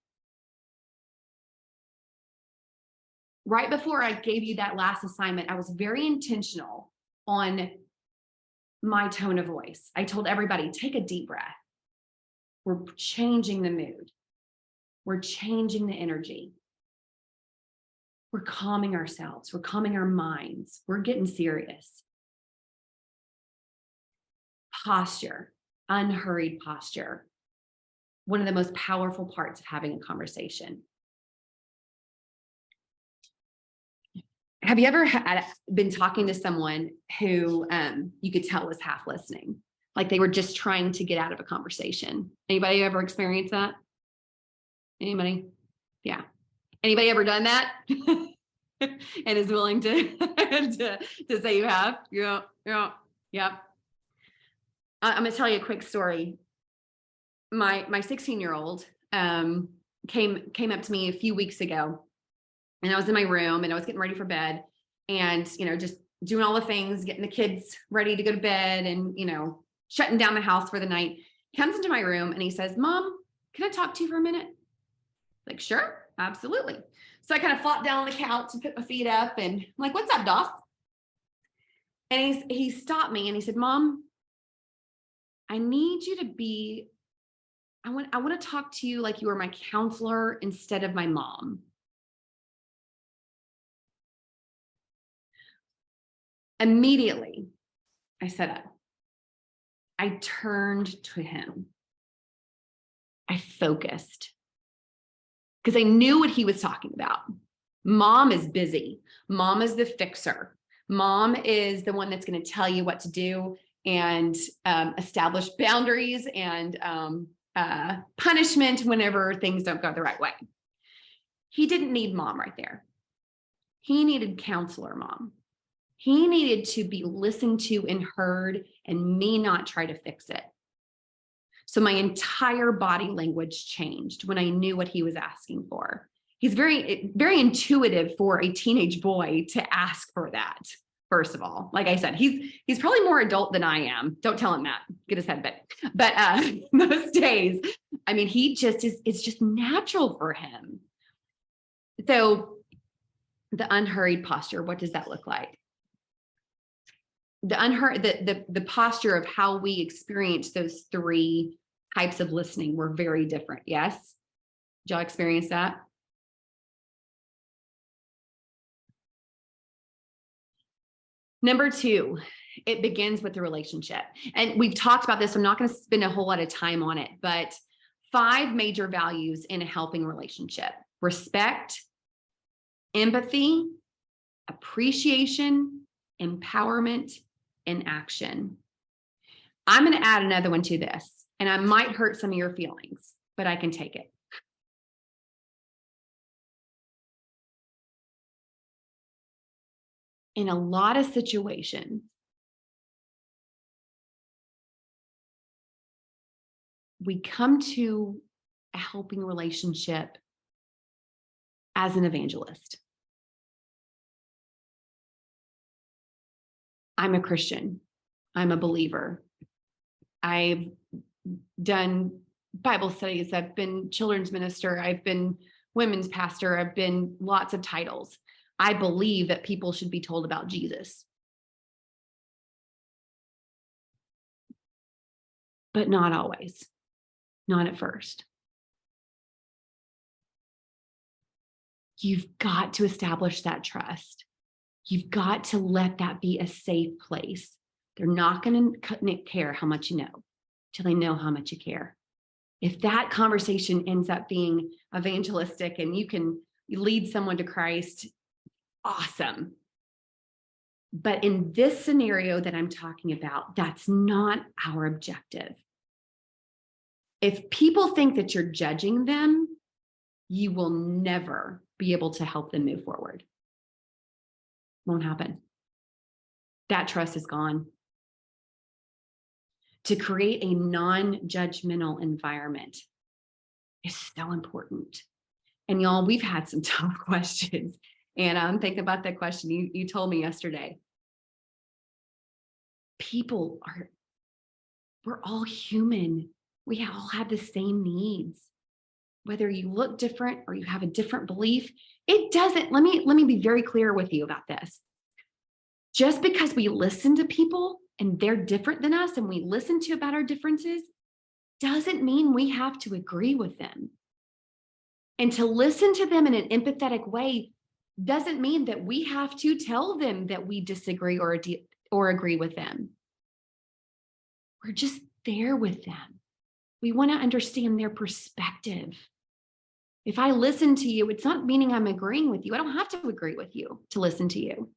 Right before I gave you that last assignment, I was very intentional on my tone of voice. I told everybody, take a deep breath. We're changing the mood. We're changing the energy. We're calming ourselves. We're calming our minds. We're getting serious. Posture, unhurried posture. One of the most powerful parts of having a conversation. have you ever been talking to someone who you could tell was half listening? Like they were just trying to get out of a conversation. Anybody ever experienced that? Anybody? Yeah. Anybody ever done that? And is willing to, to say you have? Yeah. I'm gonna tell you a quick story. My 16-year-old came up to me a few weeks ago, and I was in my room and I was getting ready for bed, and just doing all the things, getting the kids ready to go to bed, and shutting down the house for the night. He comes into my room and he says, "Mom, can I talk to you for a minute?" Like, sure, absolutely. So I kind of flopped down on the couch and put my feet up, and I'm like, "What's up, Doss?" And he stopped me and he said, "Mom, I need you to be, I want to talk to you like you are my counselor instead of my mom." Immediately, I sat up. I turned to him. I focused because I knew what he was talking about. Mom is busy. Mom is the fixer. Mom is the one that's going to tell you what to do and establish boundaries and punishment whenever things don't go the right way. He didn't need mom right there. He needed counselor mom. He needed to be listened to and heard, and me not try to fix it. So my entire body language changed when I knew what he was asking for. He's very, very intuitive for a teenage boy to ask for that. First of all, like I said, he's probably more adult than I am. Don't tell him that. Get his head bit. But most days, I mean, he just is. It's just natural for him. So the unhurried posture. What does that look like? The posture of how we experience those three types of listening were very different. Yes, did y'all experience that? Number two, it begins with the relationship. And we've talked about this. I'm not going to spend a whole lot of time on it, but 5 major values in a helping relationship: respect, empathy, appreciation, empowerment, and action. I'm going to add another one to this, and I might hurt some of your feelings, but I can take it. In a lot of situations, we come to a helping relationship as an evangelist. I'm a Christian. I'm a believer. I've done Bible studies. I've been children's minister. I've been women's pastor. I've been lots of titles. I believe that people should be told about Jesus. But not always. Not at first. You've got to establish that trust. You've got to let that be a safe place. They're not going to care how much you know till they know how much you care. If that conversation ends up being evangelistic and you can lead someone to Christ, awesome. But in this scenario that I'm talking about, that's not our objective. If people think that you're judging them, you will never be able to help them move forward. Won't happen. That trust is gone. To create a non-judgmental environment is so important. And y'all, we've had some tough questions. And I'm thinking about that question you told me yesterday. We're all human. We all have the same needs. Whether you look different or you have a different belief, it doesn't, let me be very clear with you about this. Just because we listen to people and they're different than us and we listen to about our differences, doesn't mean we have to agree with them. And to listen to them in an empathetic way doesn't mean that we have to tell them that we disagree or agree with them. We're just there with them. We want to understand their perspective. If I listen to you, it's not meaning I'm agreeing with you. I don't have to agree with you to listen to you.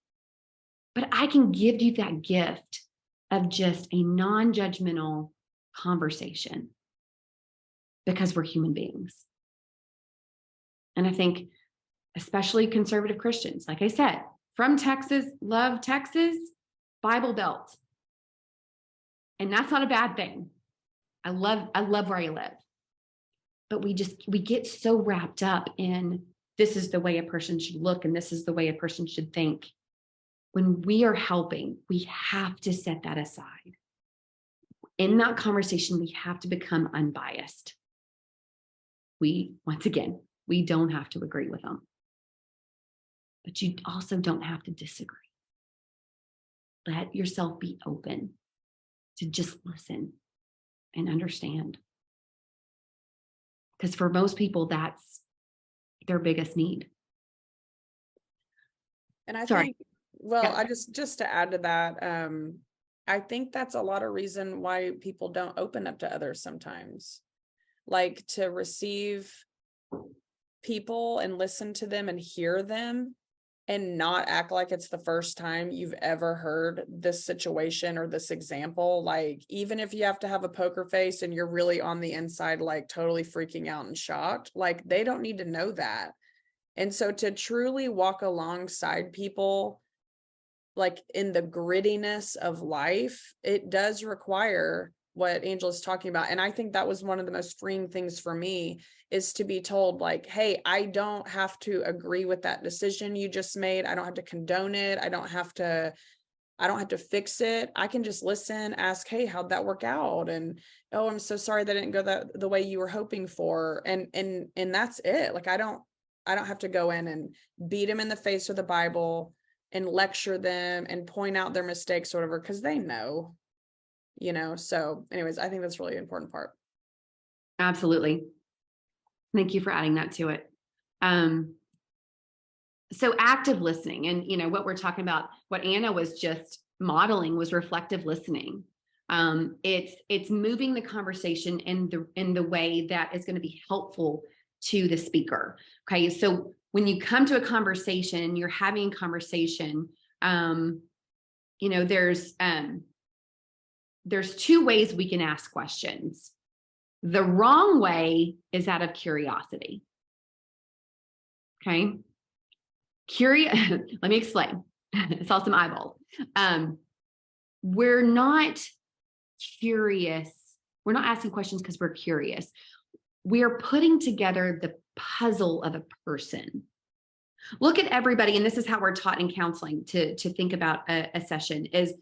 But I can give you that gift of just a non-judgmental conversation because we're human beings. And I think, especially conservative Christians, like I said, from Texas, love Texas, Bible Belt. And that's not a bad thing. I love where I live. But we get so wrapped up in this is the way a person should look and this is the way a person should think. When we are helping, we have to set that aside. In that conversation, we have to become unbiased. Once again, we don't have to agree with them. But you also don't have to disagree. Let yourself be open to just listen and understand. Because for most people, that's their biggest need.
And I
Sorry.
think, well,
Yeah.
I just to add to that, I think that's a lot of reason why people don't open up to others sometimes. Like to receive people and listen to them and hear them and not act like it's the first time you've ever heard this situation or this example. Like, even if you have to have a poker face and you're really on the inside, like totally freaking out and shocked, like they don't need to know that. And so to truly walk alongside people, like in the grittiness of life, it does require what Angela's talking about. And I think that was one of the most freeing things for me, is to be told like, hey, I don't have to agree with that decision you just made. I don't have to condone it. I don't have to fix it. I can just listen, ask, hey, how'd that work out? And, oh, I'm so sorry that didn't go the way you were hoping for. And that's it. Like, I don't have to go in and beat them in the face with the Bible and lecture them and point out their mistakes or whatever, because they know, so anyways, I think that's a really important part.
Absolutely. Thank you for adding that to it. So active listening, and what we're talking about, what Anna was just modeling was reflective listening. It's moving the conversation in the way that is going to be helpful to the speaker. Okay. So when you come to a conversation, you're having a conversation, there's two ways we can ask questions. The wrong way is out of curiosity. Okay. Let me explain. I saw some eyeballs. We're not curious. We're not asking questions because we're curious. We're putting together the puzzle of a person. Look at everybody, and this is how we're taught in counseling to think about a session, is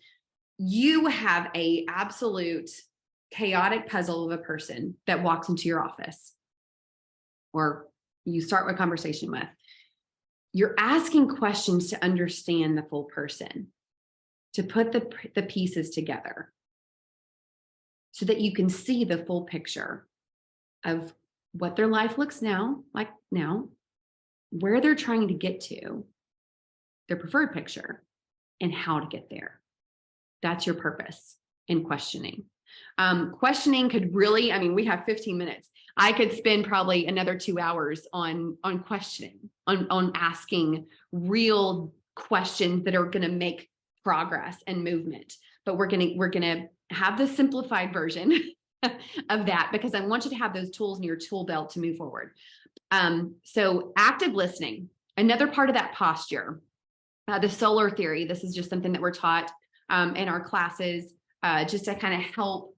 you have a absolute chaotic puzzle of a person that walks into your office or you start a conversation with. You're asking questions to understand the full person, to put the pieces together so that you can see the full picture of what their life looks like now, where they're trying to get to, their preferred picture, and how to get there. That's your purpose in questioning. Questioning could really, we have 15 minutes. I could spend probably another 2 hours on questioning, on asking real questions that are going to make progress and movement. But we're going to have the simplified version of that, because I want you to have those tools in your tool belt to move forward. So active listening, another part of that posture, the solar theory. This is just something that we're taught in our classes, just to kind of help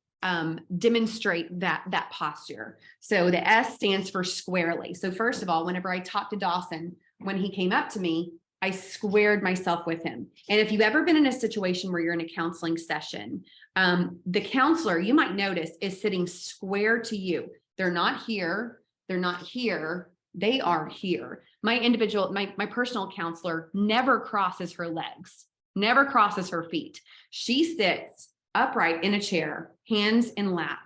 demonstrate that posture. So the S stands for squarely. So first of all, whenever I talked to Dawson, when he came up to me, I squared myself with him. And if you've ever been in a situation where you're in a counseling session, the counselor, you might notice, is sitting square to you. They're not here. They're not here. They are here. My personal counselor never crosses her legs, never crosses her feet. She sits upright in a chair, hands in lap.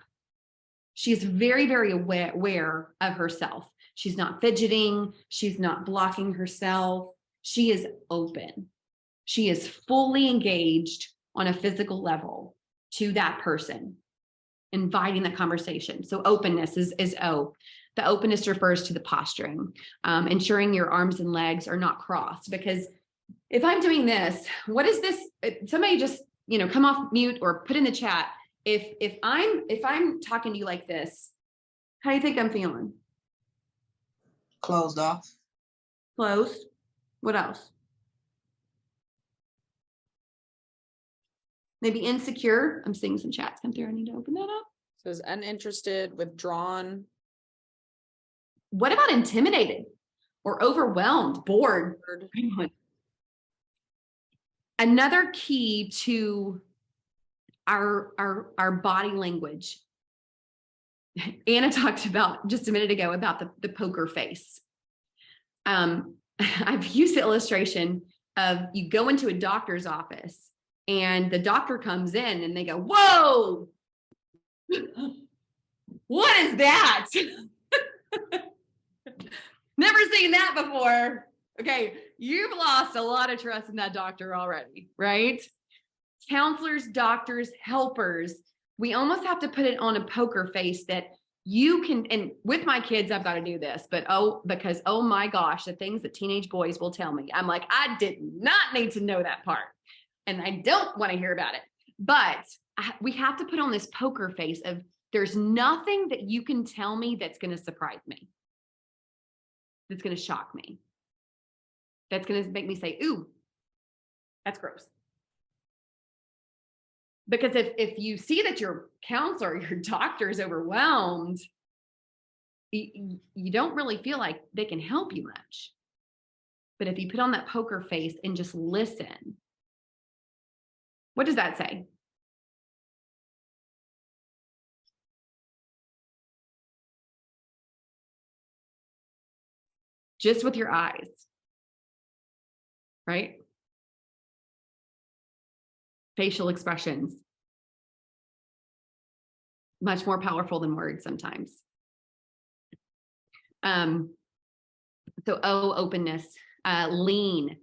She's very, very aware of herself. She's not fidgeting. She's not blocking herself. She is open. She is fully engaged on a physical level to that person, inviting the conversation. So openness is O. The openness refers to the posturing, ensuring your arms and legs are not crossed. Because if I'm doing this, what is this? Somebody just, come off mute or put in the chat. If I'm talking to you like this, how do you think I'm feeling?
Closed off.
Closed. What else? Maybe insecure. I'm seeing some chats come through. I need to open that up.
Says uninterested, withdrawn.
What about intimidated or overwhelmed, bored? Another key to our body language. Anna talked about just a minute ago about the poker face. I've used the illustration of you go into a doctor's office and the doctor comes in and they go, "Whoa, what is that?" Never seen that before. Okay, you've lost a lot of trust in that doctor already, right? Counselors, doctors, helpers, we almost have to put it on a poker face that you can, and with my kids, I've got to do this, but because oh my gosh, the things that teenage boys will tell me, I'm like, I did not need to know that part. And I don't want to hear about it. But we have to put on this poker face of there's nothing that you can tell me that's going to surprise me. That's going to shock me. That's going to make me say, ooh, that's gross. Because if you see that your counselor, your doctor is overwhelmed, you don't really feel like they can help you much. But if you put on that poker face and just listen, what does that say? Just with your eyes, right? Facial expressions, much more powerful than words sometimes. So openness, lean.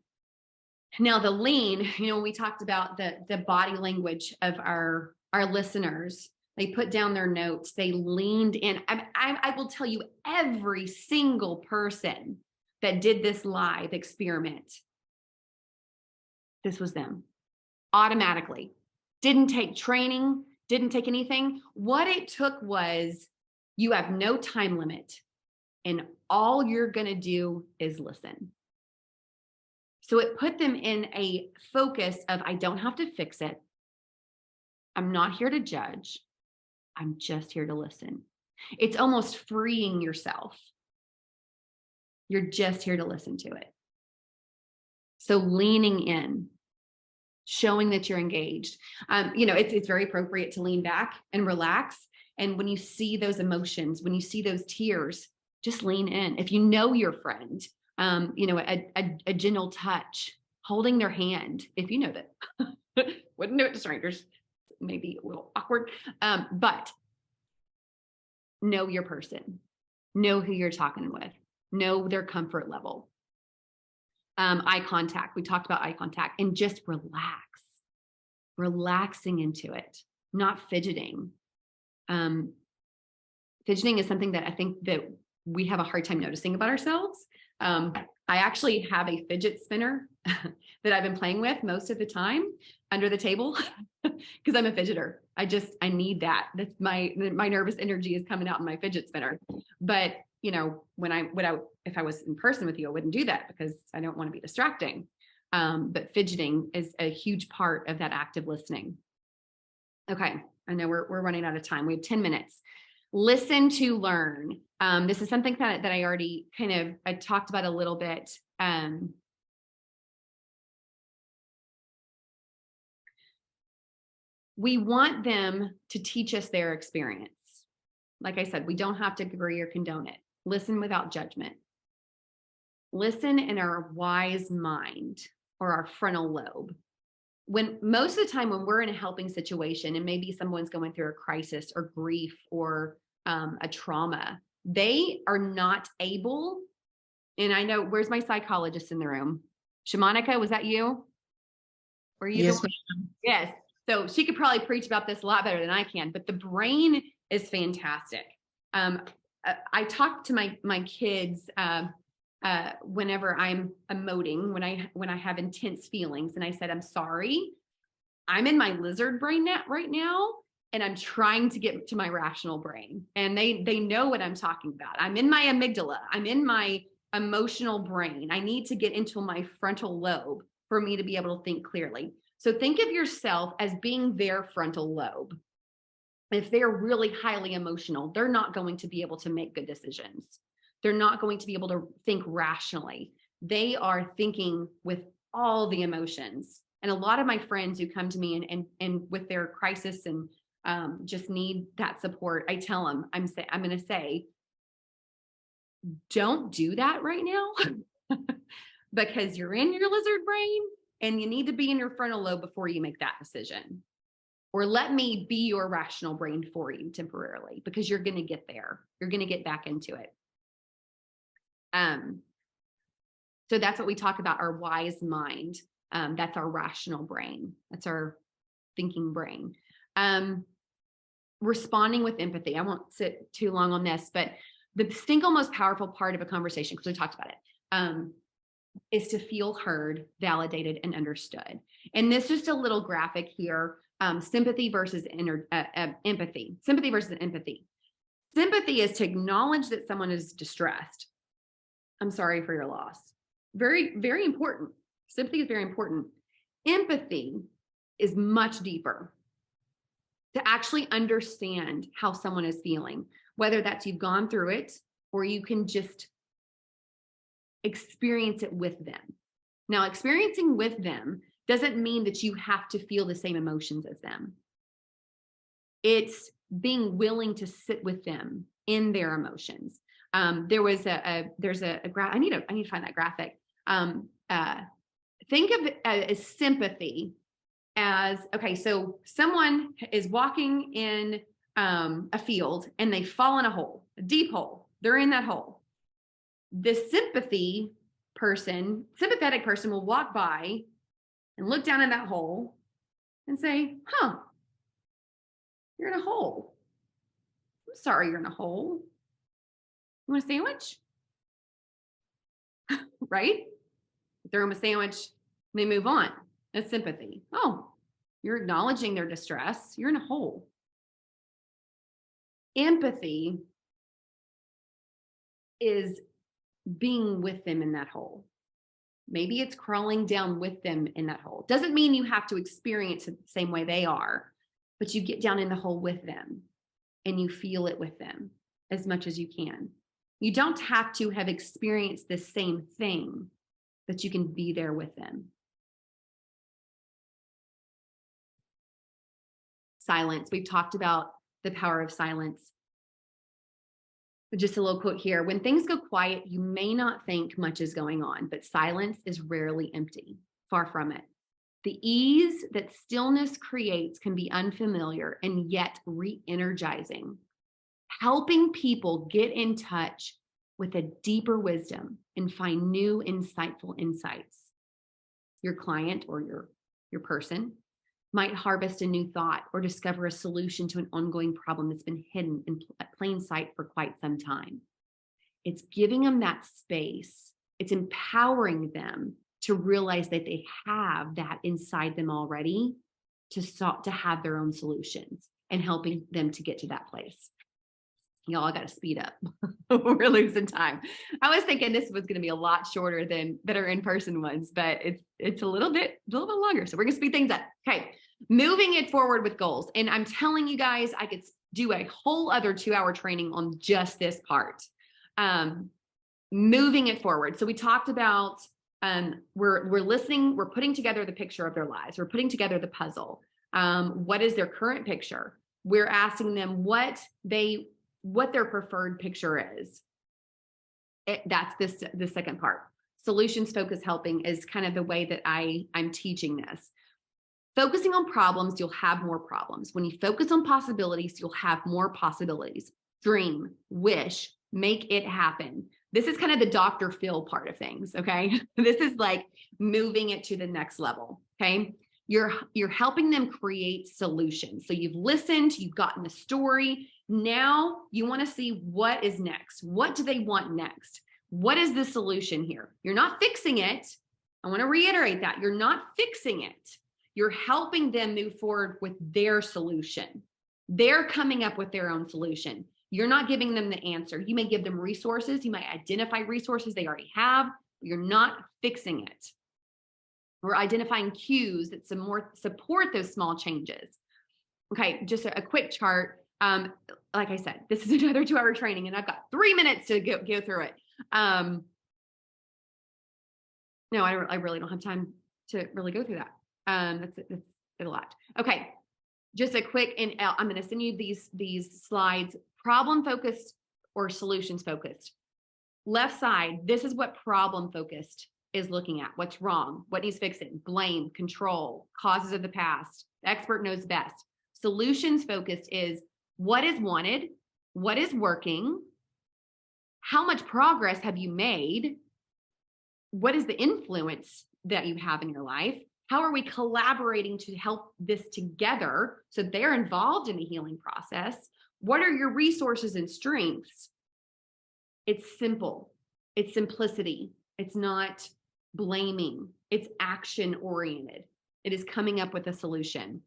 Now the lean, we talked about the body language of our listeners. They put down their notes. They leaned in. I will tell you, every single person that did this live experiment, this was them. Automatically. Didn't take training, didn't take anything. What it took was you have no time limit and all you're going to do is listen. So it put them in a focus of, I don't have to fix it. I'm not here to judge. I'm just here to listen. It's almost freeing yourself. You're just here to listen to it. So leaning in, showing that you're engaged. It's very appropriate to lean back and relax. And when you see those emotions, when you see those tears, just lean in. If you know your friend, a gentle touch, holding their hand, if you know that, wouldn't do it to strangers, maybe a little awkward, but know your person, know who you're talking with, know their comfort level. Eye contact. We talked about eye contact, and just relaxing into it, not fidgeting. Fidgeting is something that I think that we have a hard time noticing about ourselves. I actually have a fidget spinner that I've been playing with most of the time under the table because I'm a fidgeter. I need that. That's my nervous energy is coming out in my fidget spinner. But if I was in person with you, I wouldn't do that because I don't want to be distracting. But fidgeting is a huge part of that active listening. Okay, I know we're running out of time. We have 10 minutes. Listen to learn. This is something that I already I talked about a little bit. We want them to teach us their experience. Like I said, we don't have to agree or condone it. Listen without judgment. Listen in our wise mind or our frontal lobe. When most of the time when we're in a helping situation and maybe someone's going through a crisis or grief or a trauma, they are not able, and I know, where's my psychologist in the room? Shamanika, was that you? Were you?
Yes,
Yes. So she could probably preach about this a lot better than I can, but the brain is fantastic. I talk to my kids whenever I'm emoting, when I have intense feelings, and I said, I'm sorry, I'm in my lizard brain right now, and I'm trying to get to my rational brain. And they know what I'm talking about. I'm in my amygdala. I'm in my emotional brain. I need to get into my frontal lobe for me to be able to think clearly. So think of yourself as being their frontal lobe. If they're really highly emotional, they're not going to be able to make good decisions. They're not going to be able to think rationally. They are thinking with all the emotions. And a lot of my friends who come to me and with their crisis and just need that support, I tell them, I'm going to say, don't do that right now because you're in your lizard brain and you need to be in your frontal lobe before you make that decision. Or let me be your rational brain for you temporarily, because you're going to get there. You're going to get back into it. So that's what we talk about, our wise mind. That's our rational brain. That's our thinking brain. Responding with empathy. I won't sit too long on this, but the single most powerful part of a conversation, because we talked about it, is to feel heard, validated, and understood. And this is just a little graphic here. Sympathy versus empathy. Sympathy versus empathy. Sympathy is to acknowledge that someone is distressed. I'm sorry for your loss. Very, very important. Sympathy is very important. Empathy is much deeper. To actually understand how someone is feeling, whether that's you've gone through it or you can just experience it with them. Now, experiencing with them doesn't mean that you have to feel the same emotions as them. It's being willing to sit with them in their emotions. There's a graph. I need to find that graphic. Think of it as sympathy as, okay, so someone is walking in a field and they fall in a hole, a deep hole. They're in that hole. The sympathetic person will walk by and look down in that hole and say, huh, you're in a hole. I'm sorry you're in a hole. You want a sandwich? Right? Throw them a sandwich, and they move on. That's sympathy. Oh, you're acknowledging their distress. You're in a hole. Empathy is being with them in that hole. Maybe it's crawling down with them in that hole. Doesn't mean you have to experience it the same way they are, but you get down in the hole with them and you feel it with them as much as you can. You don't have to have experienced the same thing, but you can be there with them. Silence. We've talked about the power of silence. Just a little quote here. When things go quiet, you may not think much is going on, but silence is rarely empty. Far from it. The ease that stillness creates can be unfamiliar and yet re-energizing, helping people get in touch with a deeper wisdom and find new, insightful insights. Your client or your person might harvest a new thought or discover a solution to an ongoing problem that's been hidden in plain sight for quite some time. It's giving them that space. It's empowering them to realize that they have that inside them already to have their own solutions and helping them to get to that place. Y'all, I got to speed up. We're losing time. I was thinking this was going to be a lot shorter than our in-person ones, but it's a little bit longer. So we're going to speed things up. Okay. Moving it forward with goals. And I'm telling you guys, I could do a whole other 2-hour training on just this part. Moving it forward. So we talked about, we're listening, we're putting together the picture of their lives. We're putting together the puzzle. What is their current picture? We're asking them what their preferred picture is. That's the second part. Solutions focused helping is kind of the way that I'm teaching this. Focusing on problems, you'll have more problems. When you focus on possibilities, you'll have more possibilities. Dream, wish, make it happen. This is kind of the Dr. Phil part of things, okay? This is like moving it to the next level, okay? You're helping them create solutions. So you've listened, you've gotten the story, Now you want to see what is next. What do they want next? What is the solution here? You're not fixing it. I want to reiterate that. You're not fixing it. You're helping them move forward with their solution. They're coming up with their own solution. You're not giving them the answer. You may give them resources. You might identify resources they already have. But you're not fixing it. We're identifying cues that support those small changes. Okay, just a quick chart. Like I said, this is another 2-hour training and I've got 3 minutes to go through it. No, I really don't have time to really go through that. That's a lot. Okay, just a quick, and I'm going to send you these slides, problem focused or solutions focused. Left side, this is what problem focused is looking at. What's wrong? What needs fixing? Blame, control, causes of the past. The expert knows best. Solutions focused is what is wanted, what is working, how much progress have you made, what is the influence that you have in your life, how are we collaborating to help this together so they're involved in the healing process, what are your resources and strengths. It's simple, it's simplicity, it's not blaming, it's action oriented. It is coming up with a solution.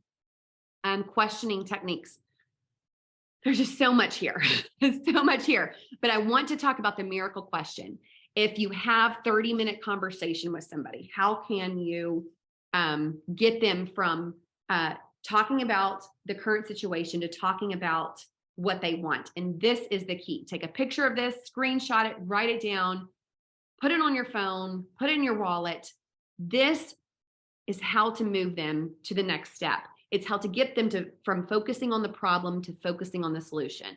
Questioning techniques. There's just so much here. There's so much here. But I want to talk about the miracle question. If you have 30-minute conversation with somebody, how can you get them from talking about the current situation to talking about what they want? And this is the key. Take a picture of this, screenshot it, write it down, put it on your phone, put it in your wallet. This is how to move them to the next step. It's how to get them from focusing on the problem to focusing on the solution.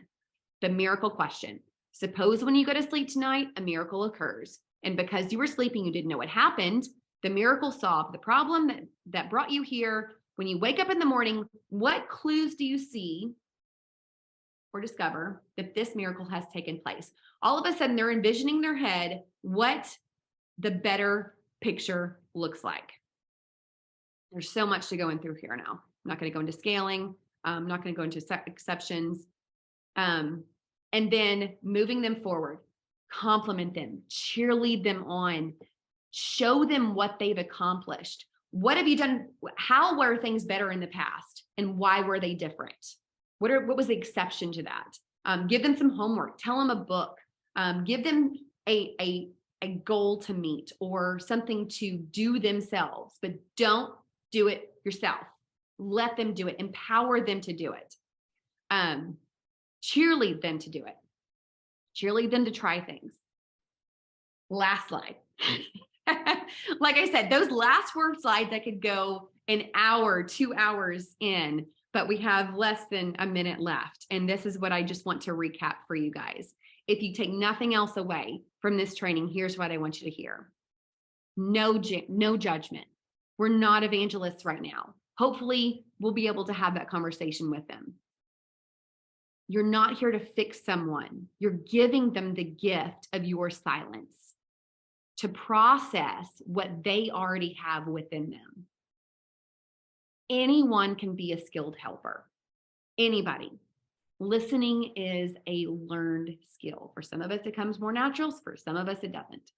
The miracle question. Suppose when you go to sleep tonight, a miracle occurs. And because you were sleeping, you didn't know what happened. The miracle solved the problem that brought you here. When you wake up in the morning, what clues do you see or discover that this miracle has taken place? All of a sudden, they're envisioning in their head what the better picture looks like. There's so much to go in through here now. I'm not going to go into scaling. I'm not going to go into exceptions. And then moving them forward, compliment them, cheerlead them on, show them what they've accomplished. What have you done? How were things better in the past? And why were they different? What was the exception to that? Give them some homework, tell them a book, give them a goal to meet or something to do themselves, but don't do it yourself. Let them do it, empower them to do it. Cheerlead them to do it. Cheerlead them to try things. Last slide. Like I said, those last 4 slides, I could go an hour, 2 hours in, but we have less than a minute left. And this is what I just want to recap for you guys. If you take nothing else away from this training, here's what I want you to hear. No judgment. We're not evangelists right now. Hopefully, we'll be able to have that conversation with them. You're not here to fix someone. You're giving them the gift of your silence to process what they already have within them. Anyone can be a skilled helper. Anybody. Listening is a learned skill. For some of us, it comes more natural. For some of us, it doesn't.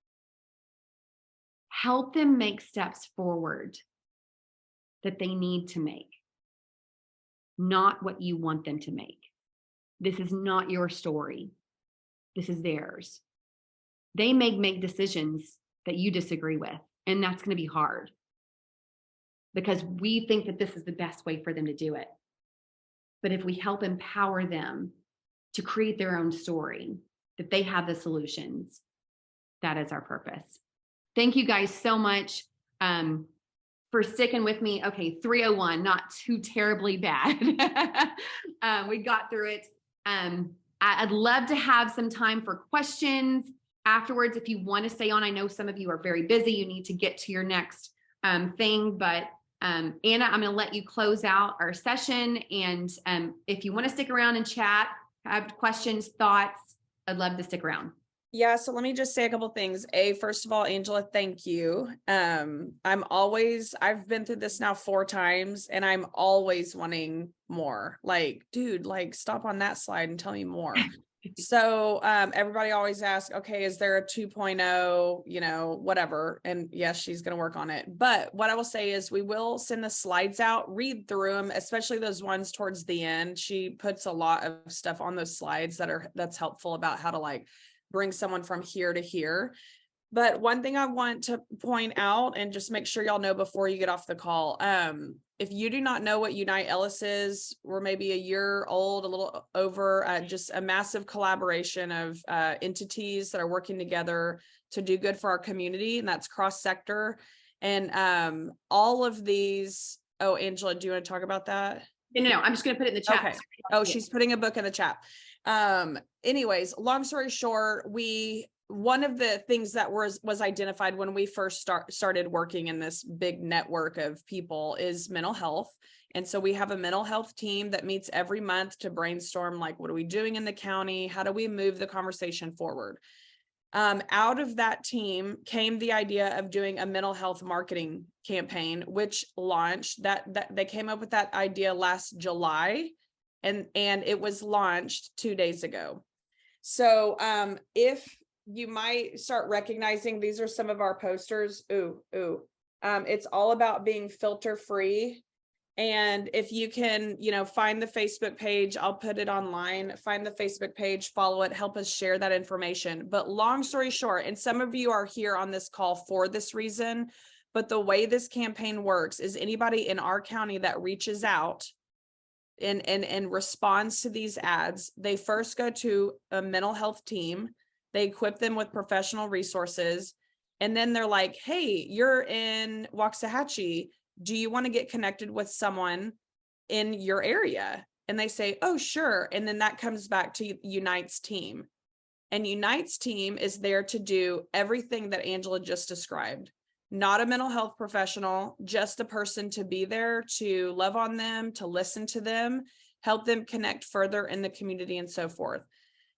Help them make steps forward that they need to make, not what you want them to make. This is not your story. This is theirs. They may make decisions that you disagree with, and that's going to be hard because we think that this is the best way for them to do it. But if we help empower them to create their own story, that they have the solutions, that is our purpose. Thank you guys so much for sticking with me. Okay, 301, not too terribly bad. We got through it. I'd love to have some time for questions afterwards if you want to stay on. I know some of you are very busy. You need to get to your next thing, but Anna, I'm going to let you close out our session. And if you want to stick around and chat, have questions, thoughts, I'd love to stick around.
Yeah, so let me just say a couple things. First of all, Angela, thank you. I've been through this now 4 times and I'm always wanting more. Like, dude, like stop on that slide and tell me more. So everybody always asks, okay, is there a 2.0, you know, whatever. And yes, she's going to work on it. But what I will say is we will send the slides out, read through them, especially those ones towards the end. She puts a lot of stuff on those slides that's helpful about how to like bring someone from here to here. But one thing I want to point out and just make sure y'all know before you get off the call, if you do not know what Unite Ellis is, we're maybe a year old, a little over, just a massive collaboration of entities that are working together to do good for our community, and that's cross-sector. And all of these, oh, Angela, do you want to talk about that?
No, I'm just going to put it in the chat.
Okay. Oh, she's putting a book in the chat. Anyways, long story short, one of the things that was identified when we first started working in this big network of people is mental health. And so we have a mental health team that meets every month to brainstorm, like, what are we doing in the county? How do we move the conversation forward? Out of that team came the idea of doing a mental health marketing campaign, which launched that they came up with that idea last July, and it was launched 2 days ago. So if you might start recognizing, these are some of our posters. It's all about being filter free. And if you can, you know, find the Facebook page, I'll put it online, find the Facebook page, follow it, help us share that information. But long story short, and some of you are here on this call for this reason, but the way this campaign works is anybody in our county that reaches out and responds to these ads, they first go to a mental health team, they equip them with professional resources, and then they're like, hey, you're in Waxahachie, do you want to get connected with someone in your area? And they say, oh, sure. And then that comes back to Unite's team. And Unite's team is there to do everything that Angela just described. Not a mental health professional, just a person to be there to love on them, to listen to them, help them connect further in the community and so forth.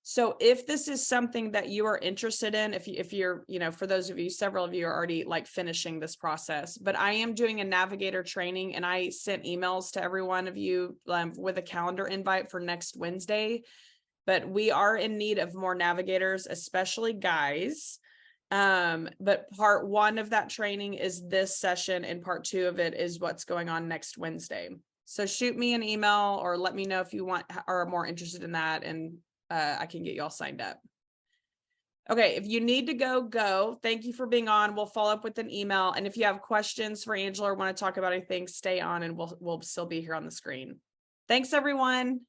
So if this is something that you are interested in, if you're, you know, for those of you, several of you are already like finishing this process, but I am doing a navigator training and I sent emails to every one of you with a calendar invite for next Wednesday, but we are in need of more navigators, especially guys. But part 1 of that training is this session and part 2 of it is what's going on next Wednesday. So shoot me an email or let me know if you are more interested in that, and I can get you all signed up. Okay, if you need to go. Thank you for being on. We'll follow up with an email. And if you have questions for Angela or want to talk about anything, stay on and we'll still be here on the screen. Thanks, everyone.